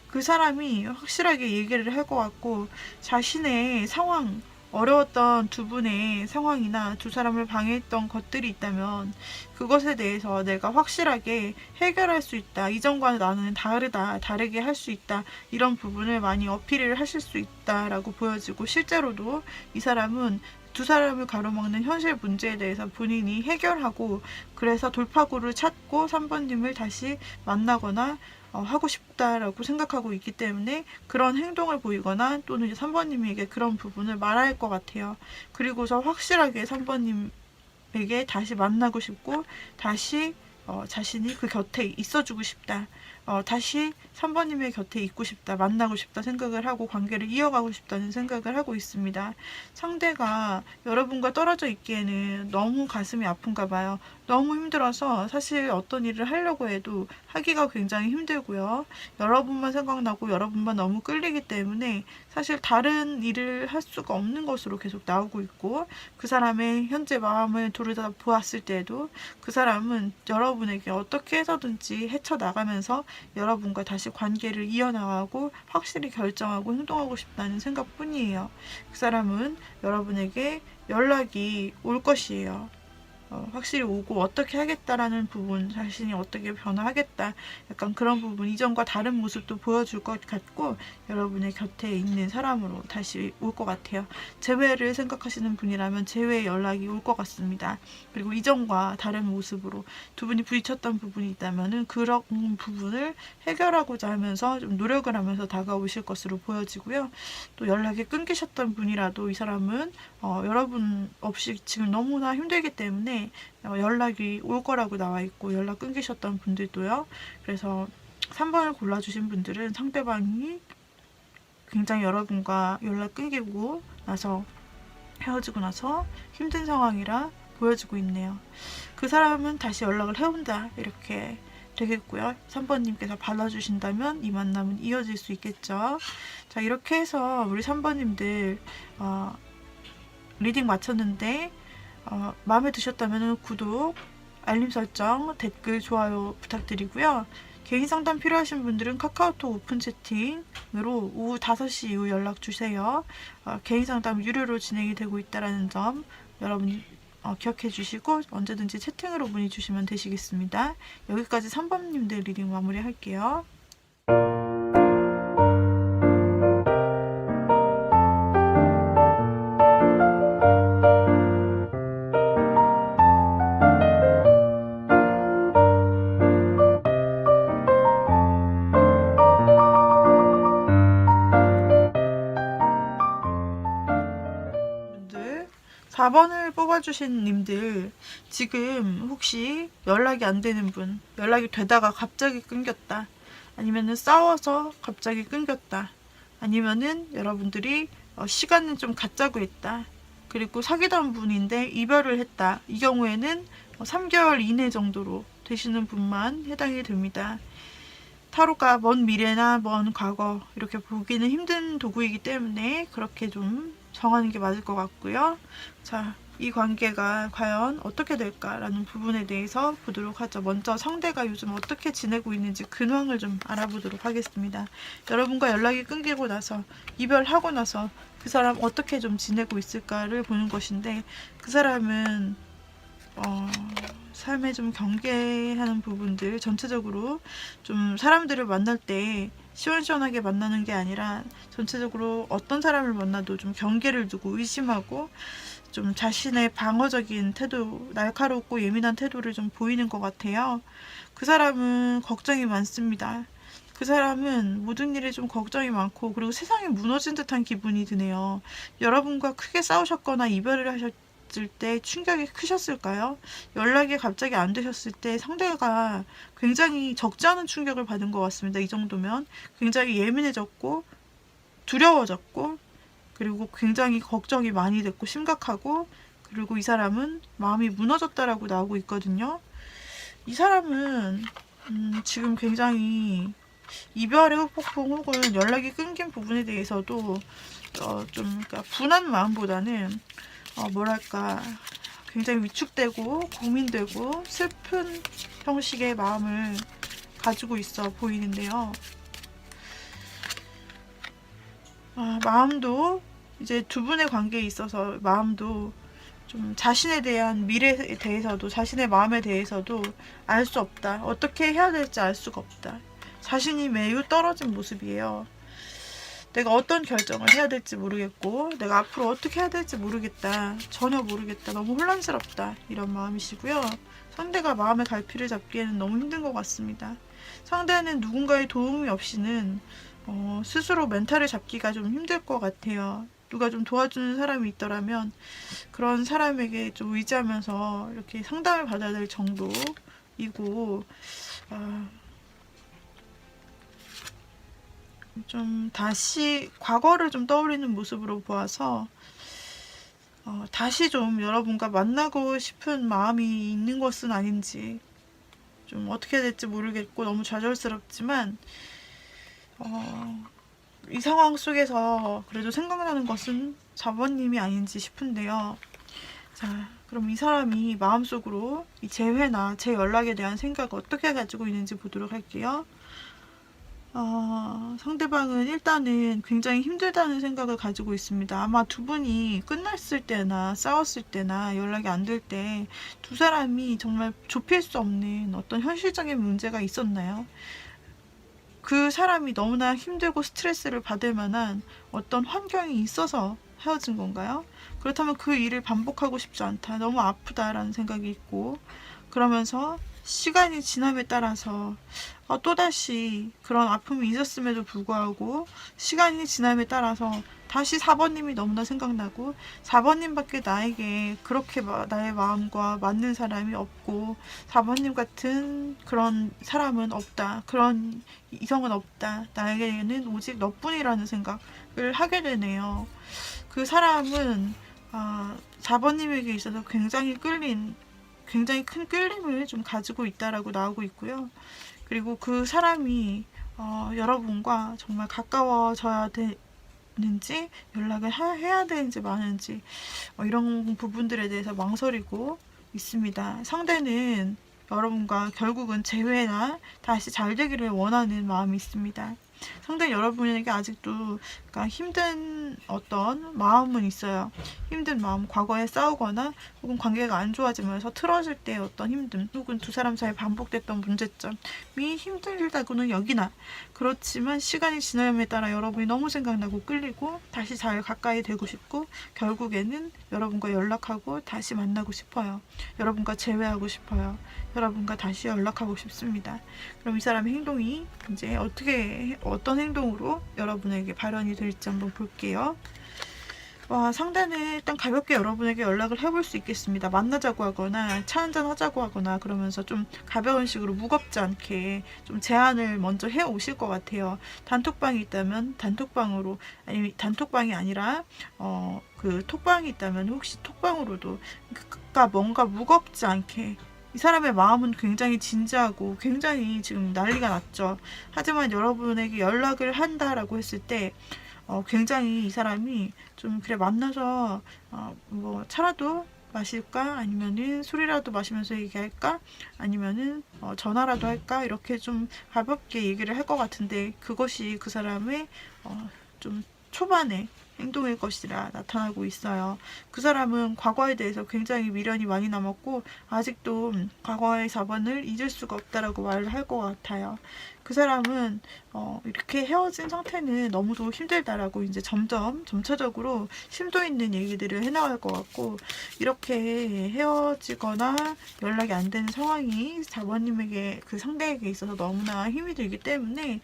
그 사람이 확실하게 얘기를 할 것 같고 자신의 상황, 어려웠던 두 분의 상황이나 두 사람을 방해했던 것들이 있다면 그것에 대해서 내가 확실하게 해결할 수 있다. 이전과 나는 다르다. 다르게 할 수 있다. 이런 부분을 많이 어필을 하실 수 있다라고 보여지고 실제로도 이 사람은 두 사람을 가로막는 현실 문제에 대해서 본인이 해결하고 그래서 돌파구를 찾고 3번님을 다시 만나거나 하고 싶다라고 생각하고 있기 때문에 그런 행동을 보이거나 또는 이제 3번님에게 그런 부분을 말할 것 같아요. 그리고서 확실하게 3번님에게 다시 만나고 싶고 다시 자신이 그 곁에 있어주고 싶다. 다시 3번님의 곁에 있고 싶다, 만나고 싶다 생각을 하고 관계를 이어가고 싶다는 생각을 하고 있습니다. 상대가 여러분과 떨어져 있기에는 너무 가슴이 아픈가 봐요. 너무 힘들어서 사실 어떤 일을 하려고 해도 하기가 굉장히 힘들고요. 여러분만 생각나고 여러분만 너무 끌리기 때문에 사실 다른 일을 할 수가 없는 것으로 계속 나오고 있고 그 사람의 현재 마음을 들여다 보았을 때에도 그 사람은 여러분에게 어떻게 해서든지 헤쳐나가면서 여러분과 다시 관계를 이어나가고 확실히 결정하고 행동하고 싶다는 생각뿐이에요. 그 사람은 여러분에게 연락이 올 것이에요. 확실히 오고 어떻게 하겠다라는 부분, 자신이 어떻게 변화하겠다 약간 그런 부분, 이전과 다른 모습도 보여줄 것 같고 여러분의 곁에 있는 사람으로 다시 올 것 같아요. 재회를 생각하시는 분이라면 재회 연락이 올 것 같습니다. 그리고 이전과 다른 모습으로 두 분이 부딪혔던 부분이 있다면 그런 부분을 해결하고자 하면서 좀 노력을 하면서 다가오실 것으로 보여지고요. 또 연락이 끊기셨던 분이라도 이 사람은 여러분 없이 지금 너무나 힘들기 때문에 연락이 올 거라고 나와 있고 연락 끊기셨던 분들도요. 그래서 3번을 골라주신 분들은 상대방이 굉장히 여러분과 연락 끊기고 나서 헤어지고 나서 힘든 상황이라 보여지고 있네요. 그 사람은 다시 연락을 해온다 이렇게 되겠고요. 3번님께서 받아주신다면 이 만남은 이어질 수 있겠죠. 자, 이렇게 해서 우리 3번님들 리딩 마쳤는데 마음에 드셨다면 구독, 알림 설정, 댓글, 좋아요 부탁드리고요. 개인 상담 필요하신 분들은 카카오톡 오픈 채팅으로 오후 5시 이후 연락 주세요. 개인 상담 유료로 진행이 되고 있다는 점 여러분 기억해 주시고 언제든지 채팅으로 문의 주시면 되시겠습니다. 여기까지 3번님들 리딩 마무리 할게요. 분들 4번을 뽑아주신 님들 지금 혹시 연락이 안 되는 분, 연락이 되다가 갑자기 끊겼다, 아니면은 싸워서 갑자기 끊겼다, 아니면은 여러분들이 시간은 좀 갖자고 했다, 그리고 사귀던 분인데 이별을 했다, 이 경우에는 3개월 이내 정도로 되시는 분만 해당이 됩니다. 타로가 먼 미래나 먼 과거 이렇게 보기는 힘든 도구이기 때문에 그렇게 좀 정하는 게 맞을 것 같고요. 자, 이 관계가 과연 어떻게 될까라는 부분에 대해서 보도록 하죠. 먼저 상대가 요즘 어떻게 지내고 있는지 근황을 좀 알아보도록 하겠습니다. 여러분과 연락이 끊기고 나서 이별하고 나서 그 사람 어떻게 좀 지내고 있을까를 보는 것인데 그 사람은 삶에 좀 경계하는 부분들, 전체적으로 좀 사람들을 만날 때 시원시원하게 만나는 게 아니라 전체적으로 어떤 사람을 만나도 좀 경계를 두고 의심하고 좀 자신의 방어적인 태도, 날카롭고 예민한 태도를 좀 보이는 것 같아요. 그 사람은 걱정이 많습니다. 그 사람은 모든 일에 좀 걱정이 많고 그리고 세상이 무너진 듯한 기분이 드네요. 여러분과 크게 싸우셨거나 이별을 하셨 멀어졌을 때 충격이 크셨을까요? 연락이 갑자기 안 되셨을 때 상대가 굉장히 적지 않은 충격을 받은 것 같습니다. 이 정도면 굉장히 예민해졌고 두려워졌고 그리고 굉장히 걱정이 많이 됐고 심각하고 그리고 이 사람은 마음이 무너졌다라고 나오고 있거든요. 이 사람은 지금 굉장히 이별의 후폭풍 혹은 연락이 끊긴 부분에 대해서도 좀 그러니까 분한 마음보다는 뭐랄까 굉장히 위축되고 고민되고 슬픈 형식의 마음을 가지고 있어 보이는데요. 마음도 이제 두 분의 관계에 있어서 마음도 좀 자신에 대한 미래에 대해서도 자신의 마음에 대해서도 알 수 없다. 어떻게 해야 될지 알 수가 없다. 자신이 매우 떨어진 모습이에요. 내가 어떤 결정을 해야 될지 모르겠고 내가 앞으로 어떻게 해야 될지 모르겠다. 전혀 모르겠다. 너무 혼란스럽다. 이런 마음이시고요. 상대가 마음의 갈피를 잡기에는 너무 힘든 것 같습니다. 상대는 누군가의 도움이 없이는 스스로 멘탈을 잡기가 좀 힘들 것 같아요. 누가 좀 도와주는 사람이 있더라면 그런 사람에게 좀 의지하면서 이렇게 상담을 받아야 될 정도이고 좀 다시 과거를 좀 떠올리는 모습으로 보아서 다시 좀 여러분과 만나고 싶은 마음이 있는 것은 아닌지 좀 어떻게 해야 될지 모르겠고 너무 좌절스럽지만 이 상황 속에서 그래도 생각나는 것은 4번님이 아닌지 싶은데요. 자, 그럼 이 사람이 마음속으로 이 재회나 재연락에 대한 생각을 어떻게 가지고 있는지 보도록 할게요. 상대방은 일단은 굉장히 힘들다는 생각을 가지고 있습니다. 아마 두 분이 끝났을 때나 싸웠을 때나 연락이 안 될 때 두 사람이 정말 좁힐 수 없는 어떤 현실적인 문제가 있었나요? 그 사람이 너무나 힘들고 스트레스를 받을 만한 어떤 환경이 있어서 헤어진 건가요? 그렇다면 그 일을 반복하고 싶지 않다. 너무 아프다라는 생각이 있고 그러면서 시간이 지남에 따라서 또다시 그런 아픔이 있었음에도 불구하고 시간이 지남에 따라서 다시 4번님이 너무나 생각나고 4번님밖에 나에게 그렇게 나의 마음과 맞는 사람이 없고 4번님 같은 그런 사람은 없다. 그런 이성은 없다. 나에게는 오직 너뿐이라는 생각을 하게 되네요. 그 사람은 4번님에게 있어서 굉장히 큰 끌림을 좀 가지고 있다라고 나오고 있고요. 그리고 그 사람이 여러분과 정말 가까워져야 되는지 연락을 해야 되는지 마는지 이런 부분들에 대해서 망설이고 있습니다. 상대는 여러분과 결국은 재회나 다시 잘 되기를 원하는 마음이 있습니다. 상대 여러분에게 아직도 그러니까 힘든 어떤 마음은 있어요. 힘든 마음, 과거에 싸우거나 혹은 관계가 안 좋아지면서 틀어질 때의 어떤 힘듦 혹은 두 사람 사이에 반복됐던 문제점이 힘들다고는 여기나 그렇지만 시간이 지남에 따라 여러분이 너무 생각나고 끌리고 다시 잘 가까이 되고 싶고 결국에는 여러분과 연락하고 다시 만나고 싶어요. 여러분과 재회하고 싶어요. 여러분과 다시 연락하고 싶습니다. 그럼 이 사람의 행동이 이제 어떤 행동으로 여러분에게 발현이 될지 한번 볼게요. 상대는 일단 가볍게 여러분에게 연락을 해볼 수 있겠습니다. 만나자고 하거나 차 한잔 하자고 하거나 그러면서 좀 가벼운 식으로 무겁지 않게 좀 제안을 먼저 해 오실 것 같아요. 단톡방이 있다면 단톡방으로 아니면 단톡방이 아니라 그 톡방이 있다면 혹시 톡방으로도 그러니까 뭔가 무겁지 않게 이 사람의 마음은 굉장히 진지하고 굉장히 지금 난리가 났죠. 하지만 여러분에게 연락을 한다라고 했을 때 굉장히 이 사람이 좀 그래 만나서 뭐 차라도 마실까 아니면은 술이라도 마시면서 얘기할까 아니면은 전화라도 할까 이렇게 좀 가볍게 얘기를 할 것 같은데 그것이 그 사람의 좀 초반에 행동일 것이라 나타나고 있어요. 그 사람은 과거에 대해서 굉장히 미련이 많이 남았고 아직도 과거의 4번을 잊을 수가 없다라고 말을 할 것 같아요. 그 사람은 이렇게 헤어진 상태는 너무도 힘들다라고 이제 점차적으로 심도 있는 얘기들을 해나갈 것 같고, 이렇게 헤어지거나 연락이 안 되는 상황이 4번님에게, 그 상대에게 있어서 너무나 힘이 들기 때문에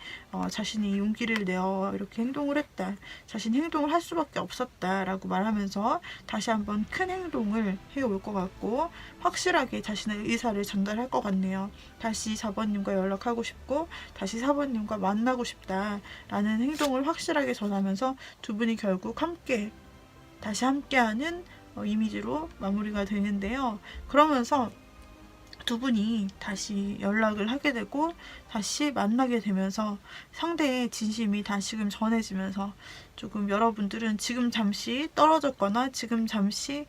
자신이 용기를 내어 이렇게 행동을 했다, 자신이 행동을 할 수밖에 없었다 라고 말하면서 다시 한번 큰 행동을 해올 것 같고, 확실하게 자신의 의사를 전달할 것 같네요. 다시 4번님과 연락하고 싶고 다시 4번님과 만나고 싶다라는 행동을 확실하게 전하면서 두 분이 결국 다시 함께하는 이미지로 마무리가 되는데요. 그러면서 두 분이 다시 연락을 하게 되고 다시 만나게 되면서 상대의 진심이 다시금 전해지면서, 조금 여러분들은 지금 잠시 떨어졌거나 지금 잠시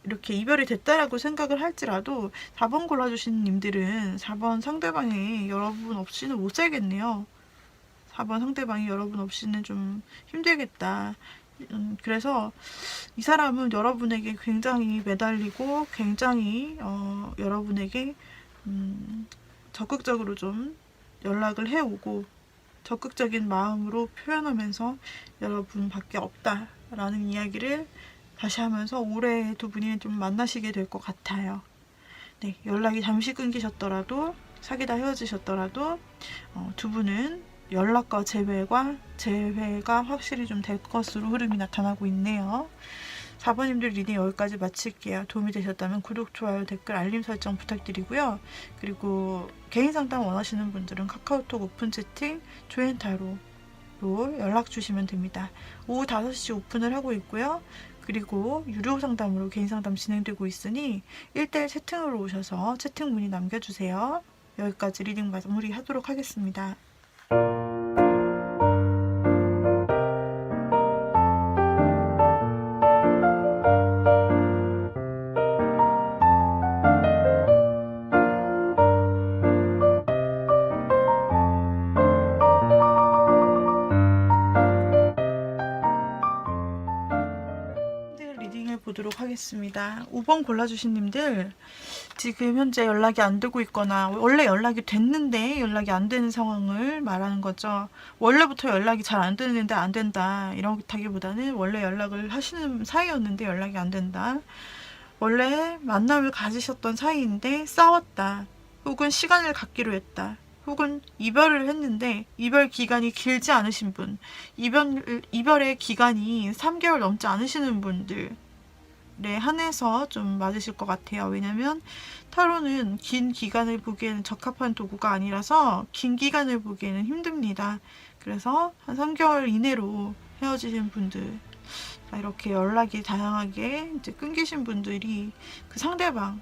이렇게 이별이 됐다라고 생각을 할지라도 4번 골라주신 님들은 4번 상대방이 여러분 없이는 못 살겠네요. 4번 상대방이 여러분 없이는 좀 힘들겠다. 그래서 이 사람은 여러분에게 굉장히 매달리고 굉장히 여러분에게 적극적으로 좀 연락을 해오고 적극적인 마음으로 표현하면서 여러분밖에 없다라는 이야기를 다시 하면서 올해 두 분이 좀 만나시게 될 것 같아요. 네, 연락이 잠시 끊기셨더라도, 사귀다 헤어지셨더라도 두 분은 연락과 재회가 확실히 좀 될 것으로 흐름이 나타나고 있네요. 4번님들 리딩 여기까지 마칠게요. 도움이 되셨다면 구독, 좋아요, 댓글, 알림 설정 부탁드리고요. 그리고 개인 상담 원하시는 분들은 카카오톡 오픈 채팅, 조앤타로로 연락 주시면 됩니다. 오후 5시 오픈을 하고 있고요. 그리고 유료 상담으로 개인 상담 진행되고 있으니 1대1 채팅으로 오셔서 채팅 문의 남겨주세요. 여기까지 리딩 마무리하도록 하겠습니다. 리딩을 보도록 하겠습니다. 5번 골라주신 님들, 지금 현재 연락이 안 되고 있거나 원래 연락이 됐는데 연락이 안 되는 상황을 말하는 거죠. 원래부터 연락이 잘 안 되는데 안 된다 이렇다기보다는 원래 연락을 하시는 사이였는데 연락이 안 된다. 원래 만남을 가지셨던 사이인데 싸웠다. 혹은 시간을 갖기로 했다. 혹은 이별을 했는데 이별 기간이 길지 않으신 분, 이별의 기간이 3개월 넘지 않으시는 분들에 한해서 좀 맞으실 것 같아요. 왜냐면 타로는 긴 기간을 보기에는 적합한 도구가 아니라서 긴 기간을 보기에는 힘듭니다. 그래서 한 3개월 이내로 헤어지신 분들, 이렇게 연락이 다양하게 이제 끊기신 분들이 그 상대방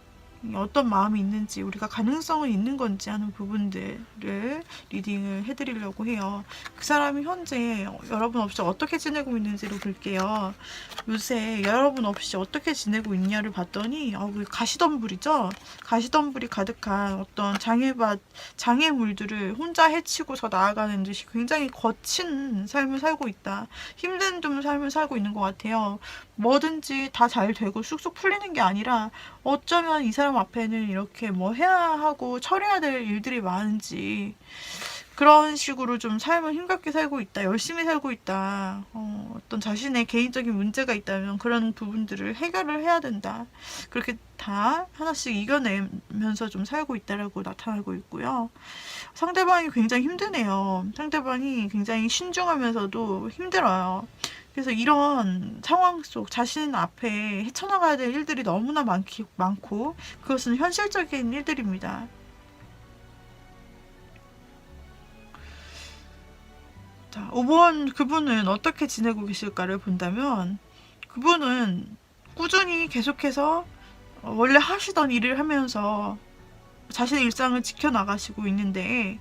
어떤 마음이 있는지, 우리가 가능성은 있는 건지 하는 부분들을 리딩을 해드리려고 해요. 그 사람이 현재 여러분 없이 어떻게 지내고 있는지를 볼게요. 요새 여러분 없이 어떻게 지내고 있냐를 봤더니 가시덤불이죠. 가시덤불이 가득한 어떤 장애물들을 혼자 헤치고서 나아가는 듯이 굉장히 거친 삶을 살고 있다. 힘든 좀 삶을 살고 있는 것 같아요. 뭐든지 다 잘 되고 쑥쑥 풀리는 게 아니라 어쩌면 이 사람 앞에는 이렇게 뭐 해야 하고 처리해야 될 일들이 많은지 그런 식으로 좀 삶을 힘겹게 살고 있다, 열심히 살고 있다, 어떤 자신의 개인적인 문제가 있다면 그런 부분들을 해결을 해야 된다, 그렇게 다 하나씩 이겨내면서 좀 살고 있다라고 나타나고 있고요. 상대방이 굉장히 힘드네요. 상대방이 굉장히 신중하면서도 힘들어요. 그래서 이런 상황 속 자신 앞에 헤쳐나가야 될 일들이 너무나 많고 그것은 현실적인 일들입니다. 자, 5번 그분은 어떻게 지내고 계실까를 본다면, 그분은 꾸준히 계속해서 원래 하시던 일을 하면서 자신의 일상을 지켜나가시고 있는데,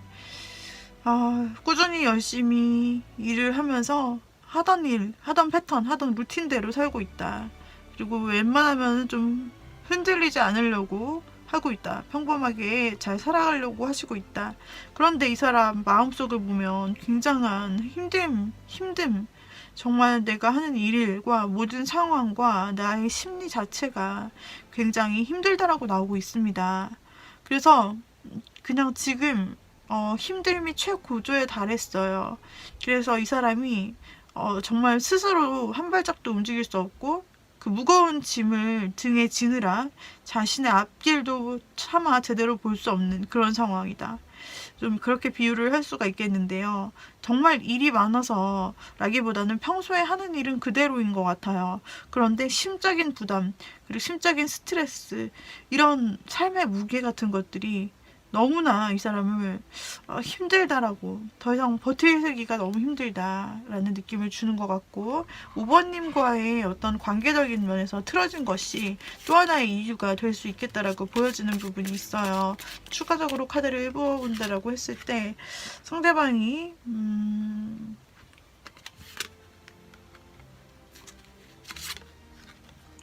꾸준히 열심히 일을 하면서 하던 패턴, 하던 루틴대로 살고 있다. 그리고 웬만하면 좀 흔들리지 않으려고 하고 있다. 평범하게 잘 살아가려고 하시고 있다. 그런데 이 사람 마음속을 보면 굉장한 힘듦. 정말 내가 하는 일과 모든 상황과 나의 심리 자체가 굉장히 힘들다라고 나오고 있습니다. 그래서 그냥 지금 힘듦이 최고조에 달했어요. 그래서 이 사람이 정말 스스로 한 발짝도 움직일 수 없고 그 무거운 짐을 등에 지느라 자신의 앞길도 차마 제대로 볼 수 없는 그런 상황이다. 좀 그렇게 비유를 할 수가 있겠는데요. 정말 일이 많아서 라기보다는 평소에 하는 일은 그대로인 것 같아요. 그런데 심적인 부담, 그리고 심적인 스트레스, 이런 삶의 무게 같은 것들이 너무나 이 사람을 힘들다라고, 더 이상 버티기가 너무 힘들다라는 느낌을 주는 것 같고, 5번님과의 어떤 관계적인 면에서 틀어진 것이 또 하나의 이유가 될 수 있겠다라고 보여지는 부분이 있어요. 추가적으로 카드를 뽑아본다라고 했을 때 상대방이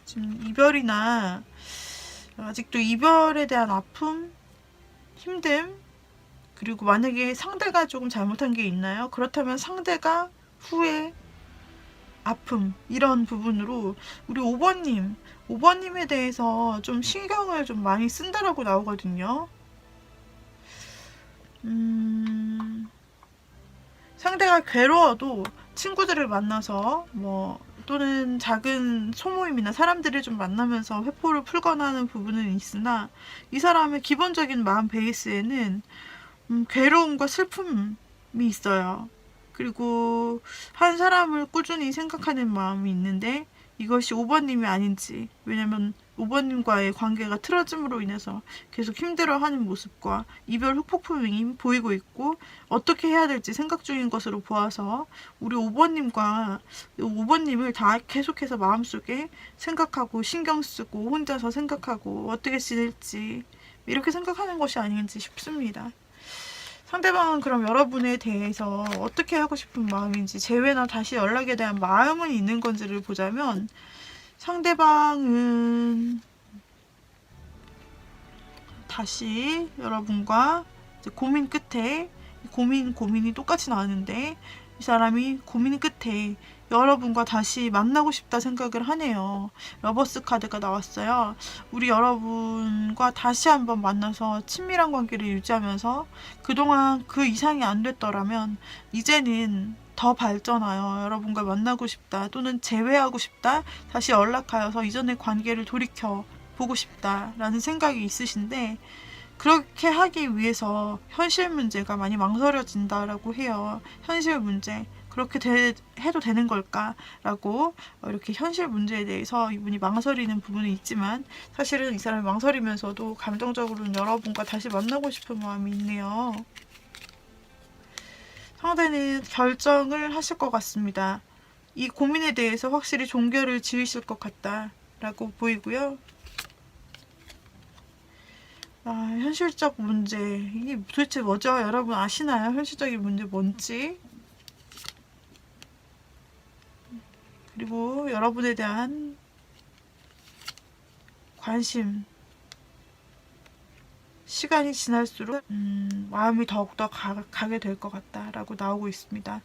지금 이별이나 아직도 이별에 대한 아픔, 힘듦, 그리고 만약에 상대가 조금 잘못한 게 있나요? 그렇다면 상대가 후회, 아픔, 이런 부분으로 우리 5번님에 대해서 좀 신경을 좀 많이 쓴다라고 나오거든요. 상대가 괴로워도 친구들을 만나서 또는 작은 소모임이나 사람들을 좀 만나면서 회포를 풀거나 하는 부분은 있으나 이 사람의 기본적인 마음 베이스에는 괴로움과 슬픔이 있어요. 그리고 한 사람을 꾸준히 생각하는 마음이 있는데 이것이 5번님이 아닌지, 왜냐면 5번님과의 관계가 틀어짐으로 인해서 계속 힘들어하는 모습과 이별 후폭풍이 보이고 있고 어떻게 해야 될지 생각 중인 것으로 보아서 우리 5번님을 다 계속해서 마음속에 생각하고 신경 쓰고 혼자서 생각하고 어떻게 지낼지 이렇게 생각하는 것이 아닌지 싶습니다. 상대방은 그럼 여러분에 대해서 어떻게 하고 싶은 마음인지, 재회나 다시 연락에 대한 마음은 있는 건지를 보자면 상대방은 다시 여러분과 고민 끝에 고민이 똑같이 나왔는데 이 사람이 고민 끝에 여러분과 다시 만나고 싶다 생각을 하네요. 러버스 카드가 나왔어요. 우리 여러분과 다시 한번 만나서 친밀한 관계를 유지하면서 그동안 그 이상이 안 됐더라면 이제는 더 발전하여 여러분과 만나고 싶다 또는 재회하고 싶다, 다시 연락하여서 이전의 관계를 돌이켜 보고 싶다라는 생각이 있으신데 그렇게 하기 위해서 현실 문제가 많이 망설여진다라고 해요. 현실 문제. 그렇게 해도 되는 걸까라고 이렇게 현실 문제에 대해서 이분이 망설이는 부분은 있지만 사실은 이 사람이 망설이면서도 감정적으로는 여러분과 다시 만나고 싶은 마음이 있네요. 상대는 결정을 하실 것 같습니다. 이 고민에 대해서 확실히 종결을 지으실 것 같다라고 보이고요. 현실적 문제, 이게 도대체 뭐죠? 여러분 아시나요? 현실적인 문제 뭔지? 그리고 여러분에 대한 관심, 시간이 지날수록 마음이 더욱더 가게 될 것 같다라고 나오고 있습니다.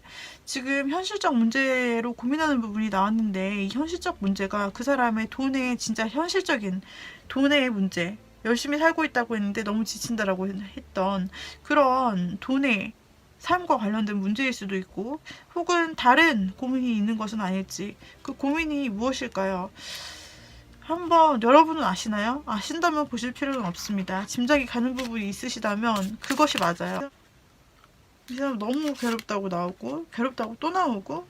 지금 현실적 문제로 고민하는 부분이 나왔는데 이 현실적 문제가 그 사람의 돈의 진짜 현실적인 돈의 문제, 열심히 살고 있다고 했는데 너무 지친다라고 했던 그런 돈의 삶과 관련된 문제일 수도 있고 혹은 다른 고민이 있는 것은 아닐지, 그 고민이 무엇일까요? 한번 여러분은 아시나요? 아신다면 보실 필요는 없습니다. 짐작이 가는 부분이 있으시다면 그것이 맞아요. 이 사람 너무 괴롭다고 나오고 괴롭다고 또 나오고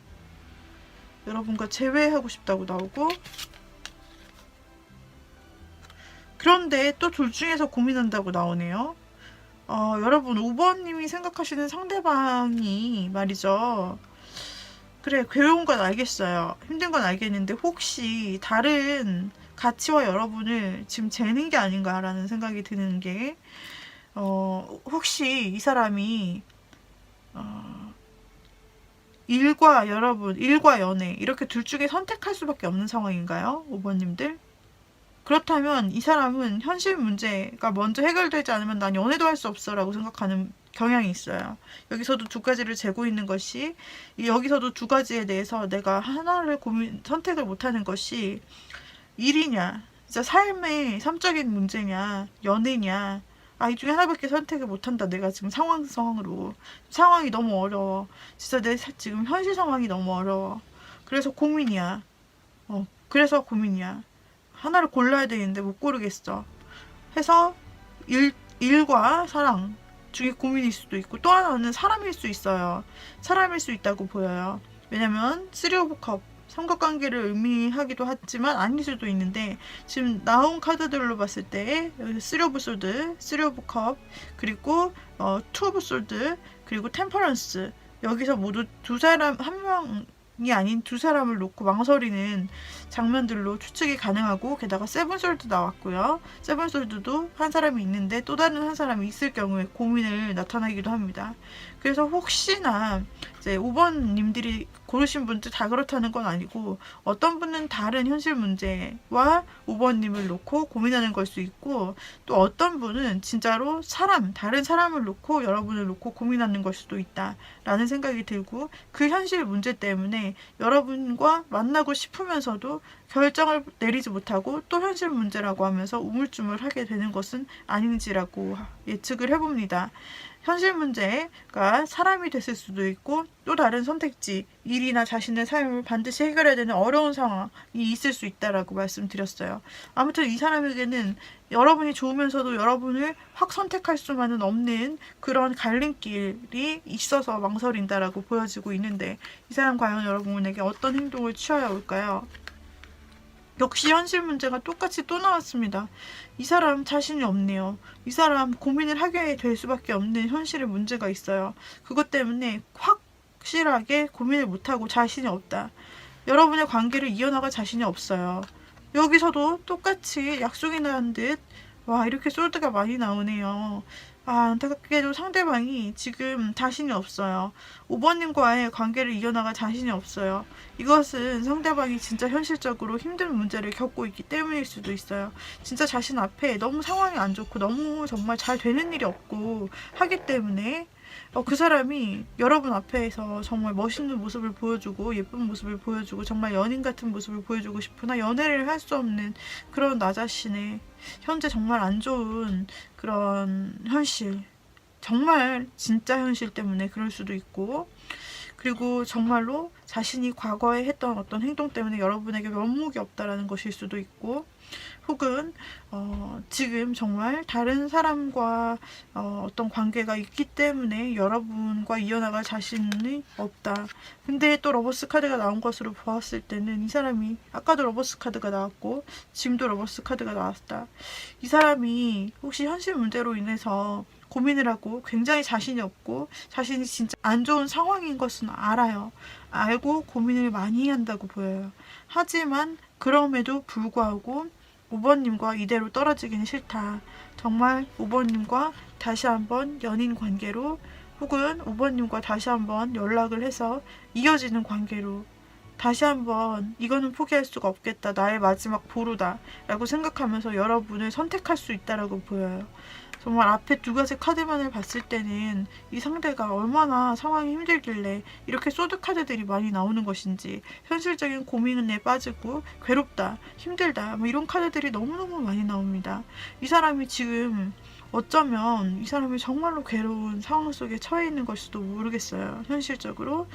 여러분과 재회하고 싶다고 나오고 그런데 또 둘 중에서 고민한다고 나오네요. 여러분 5번님이 생각하시는 상대방이 말이죠. 그래, 괴로운 건 알겠어요. 힘든 건 알겠는데 혹시 다른 가치와 여러분을 지금 재는 게 아닌가라는 생각이 드는 게 혹시 이 사람이 일과 여러분, 일과 연애 이렇게 둘 중에 선택할 수밖에 없는 상황인가요? 5번님들? 그렇다면 이 사람은 현실 문제가 먼저 해결되지 않으면 난 연애도 할 수 없어 라고 생각하는 경향이 있어요. 여기서도 두 가지를 재고 있는 것이, 여기서도 두 가지에 대해서 내가 하나를 선택을 못하는 것이 일이냐, 진짜 삶의 삶적인 문제냐, 연애냐, 아, 이 중에 하나밖에 선택을 못한다. 내가 지금 상황으로. 상황이 너무 어려워. 진짜 지금 현실 상황이 너무 어려워. 그래서 고민이야. 그래서 고민이야. 하나를 골라야 되는데 못 고르겠어. 해서 일과 사랑 중에 고민일 수도 있고, 또 하나는 사람일 수 있어요. 사람일 수 있다고 보여요. 왜냐면 3 오브 컵 삼각관계를 의미하기도 하지만 아닐 수도 있는데, 지금 나온 카드들로 봤을 때 3 오브 소드, 3 오브 컵, 그리고 2 오브 소드, 그리고 템퍼런스, 여기서 모두 두 사람, 한 명이 아닌 두 사람을 놓고 망설이는 장면들로 추측이 가능하고, 게다가 세븐솔드 나왔고요. 세븐솔드도 한 사람이 있는데 또 다른 한 사람이 있을 경우에 고민을 나타나기도 합니다. 그래서 혹시나 이제 5번 님들이 고르신 분들 다 그렇다는 건 아니고, 어떤 분은 다른 현실 문제와 5번 님을 놓고 고민하는 걸 수 있고, 또 어떤 분은 진짜로 다른 사람을 놓고 여러분을 놓고 고민하는 걸 수도 있다라는 생각이 들고, 그 현실 문제 때문에 여러분과 만나고 싶으면서도 결정을 내리지 못하고 또 현실 문제라고 하면서 우물쭈물하게 되는 것은 아닌지라고 예측을 해봅니다. 현실 문제가 사람이 됐을 수도 있고, 또 다른 선택지, 일이나 자신의 삶을 반드시 해결해야 되는 어려운 상황이 있을 수 있다라고 말씀드렸어요. 아무튼 이 사람에게는 여러분이 좋으면서도 여러분을 확 선택할 수만은 없는 그런 갈림길이 있어서 망설인다라고 보여지고 있는데, 이 사람 과연 여러분에게 어떤 행동을 취하여 올까요? 역시 현실 문제가 똑같이 또 나왔습니다. 이 사람 자신이 없네요. 이 사람 고민을 하게 될 수밖에 없는 현실의 문제가 있어요. 그것 때문에 확실하게 고민을 못하고 자신이 없다. 여러분의 관계를 이어나갈 자신이 없어요. 여기서도 똑같이 약속이 난 듯, 와, 이렇게 솔드가 많이 나오네요. 안타깝게도 상대방이 지금 자신이 없어요. 5번님과의 관계를 이어나갈 자신이 없어요. 이것은 상대방이 진짜 현실적으로 힘든 문제를 겪고 있기 때문일 수도 있어요. 진짜 자신 앞에 너무 상황이 안 좋고 너무 정말 잘 되는 일이 없고 하기 때문에 그 사람이 여러분 앞에서 정말 멋있는 모습을 보여주고 예쁜 모습을 보여주고 정말 연인 같은 모습을 보여주고 싶으나 연애를 할 수 없는 그런 나 자신의 현재 정말 안 좋은 그런 현실, 정말 진짜 현실 때문에 그럴 수도 있고, 그리고 정말로 자신이 과거에 했던 어떤 행동 때문에 여러분에게 면목이 없다라는 것일 수도 있고, 혹은 지금 정말 다른 사람과 어떤 관계가 있기 때문에 여러분과 이어나갈 자신이 없다. 근데 또 러버스 카드가 나온 것으로 보았을 때는 이 사람이, 아까도 러버스 카드가 나왔고 지금도 러버스 카드가 나왔다. 이 사람이 혹시 현실 문제로 인해서 고민을 하고 굉장히 자신이 없고 자신이 진짜 안 좋은 상황인 것은 알아요. 알고 고민을 많이 한다고 보여요. 하지만 그럼에도 불구하고 5번님과 이대로 떨어지기는 싫다. 정말 5번님과 다시 한번 연인 관계로, 혹은 5번님과 다시 한번 연락을 해서 이어지는 관계로, 다시 한번 이거는 포기할 수가 없겠다. 나의 마지막 보루다. 라고 생각하면서 여러분을 선택할 수 있다라고 보여요. 정말 앞에 두 가지 카드만을 봤을 때는 이 상대가 얼마나 상황이 힘들길래 이렇게 소드 카드들이 많이 나오는 것인지, 현실적인 고민에 빠지고 괴롭다, 힘들다, 뭐 이런 카드들이 너무너무 많이 나옵니다. 이 사람이 지금 어쩌면 이 사람이 정말로 괴로운 상황 속에 처해 있는 걸지도 모르겠어요. 현실적으로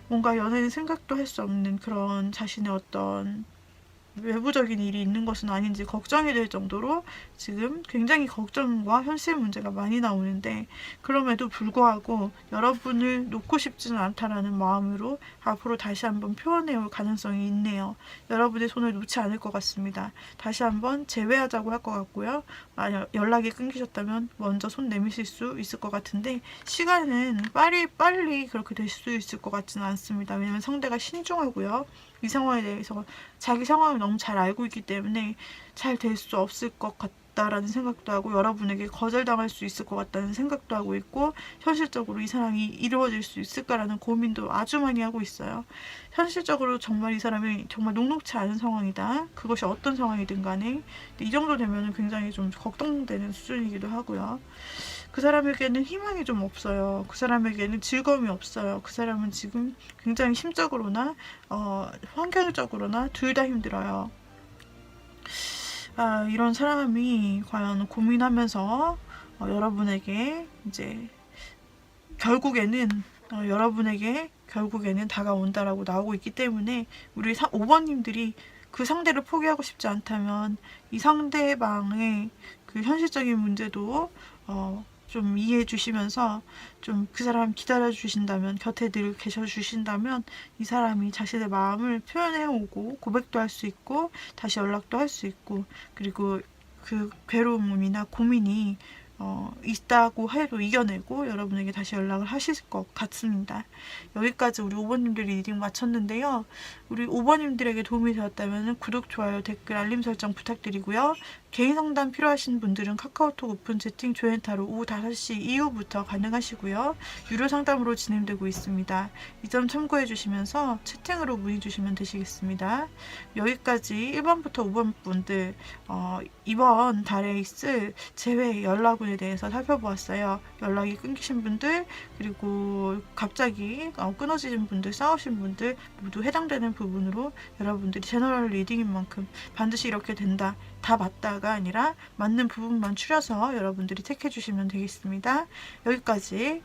뭔가 연애는 생각도 할 수 없는 그런 자신의 어떤 외부적인 일이 있는 것은 아닌지 걱정이 될 정도로 지금 굉장히 걱정과 현실 문제가 많이 나오는데, 그럼에도 불구하고 여러분을 놓고 싶지는 않다라는 마음으로 앞으로 다시 한번 표현해 올 가능성이 있네요. 여러분의 손을 놓지 않을 것 같습니다. 다시 한번 재회하자고 할 것 같고요. 만약 연락이 끊기셨다면 먼저 손 내미실 수 있을 것 같은데, 시간은 빨리 그렇게 될 수 있을 것 같지는 않습니다. 왜냐면 상대가 신중하고요. 이 상황에 대해서 자기 상황을 너무 잘 알고 있기 때문에 잘 될 수 없을 것 같다라는 생각도 하고, 여러분에게 거절당할 수 있을 것 같다는 생각도 하고 있고, 현실적으로 이 사랑이 이루어질 수 있을까라는 고민도 아주 많이 하고 있어요. 현실적으로 정말 이 사람이 정말 녹록치 않은 상황이다. 그것이 어떤 상황이든 간에 이 정도 되면 굉장히 좀 걱정되는 수준이기도 하고요. 그 사람에게는 희망이 좀 없어요. 그 사람에게는 즐거움이 없어요. 그 사람은 지금 굉장히 심적으로나 환경적으로나 둘 다 힘들어요. 이런 사람이 과연 고민하면서 여러분에게 이제 결국에는 여러분에게 결국에는 다가온다라고 나오고 있기 때문에 우리 5번님들이 그 상대를 포기하고 싶지 않다면 이 상대방의 그 현실적인 문제도 좀 이해해 주시면서 좀 그 사람 기다려 주신다면, 곁에 늘 계셔 주신다면 이 사람이 자신의 마음을 표현해 오고 고백도 할 수 있고 다시 연락도 할 수 있고, 그리고 그 괴로움이나 고민이 있다고 해도 이겨내고 여러분에게 다시 연락을 하실 것 같습니다. 여기까지 우리 5번님들이 리딩 마쳤는데요. 우리 5번님들에게 도움이 되었다면 구독, 좋아요, 댓글, 알림 설정 부탁드리고요. 개인 상담 필요하신 분들은 카카오톡 오픈 채팅 조앤타로 오후 5시 이후부터 가능하시고요. 유료 상담으로 진행되고 있습니다. 이 점 참고해 주시면서 채팅으로 문의 주시면 되시겠습니다. 여기까지 1번부터 5번 분들 이번 달에 있을 재회 연락운에 대해서 살펴보았어요. 연락이 끊기신 분들, 그리고 갑자기 끊어지신 분들, 싸우신 분들 모두 해당되는 부분으로 여러분들이 제너럴 리딩인 만큼 반드시 이렇게 된다, 다 맞다가 아니라 맞는 부분만 추려서 여러분들이 택해 주시면 되겠습니다. 여기까지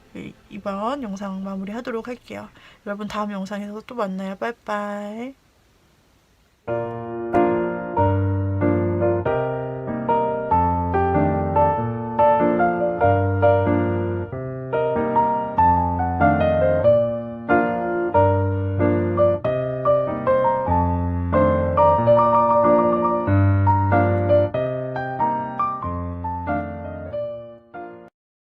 이번 영상 마무리하도록 할게요. 여러분 다음 영상에서 또 만나요. 빠이빠이.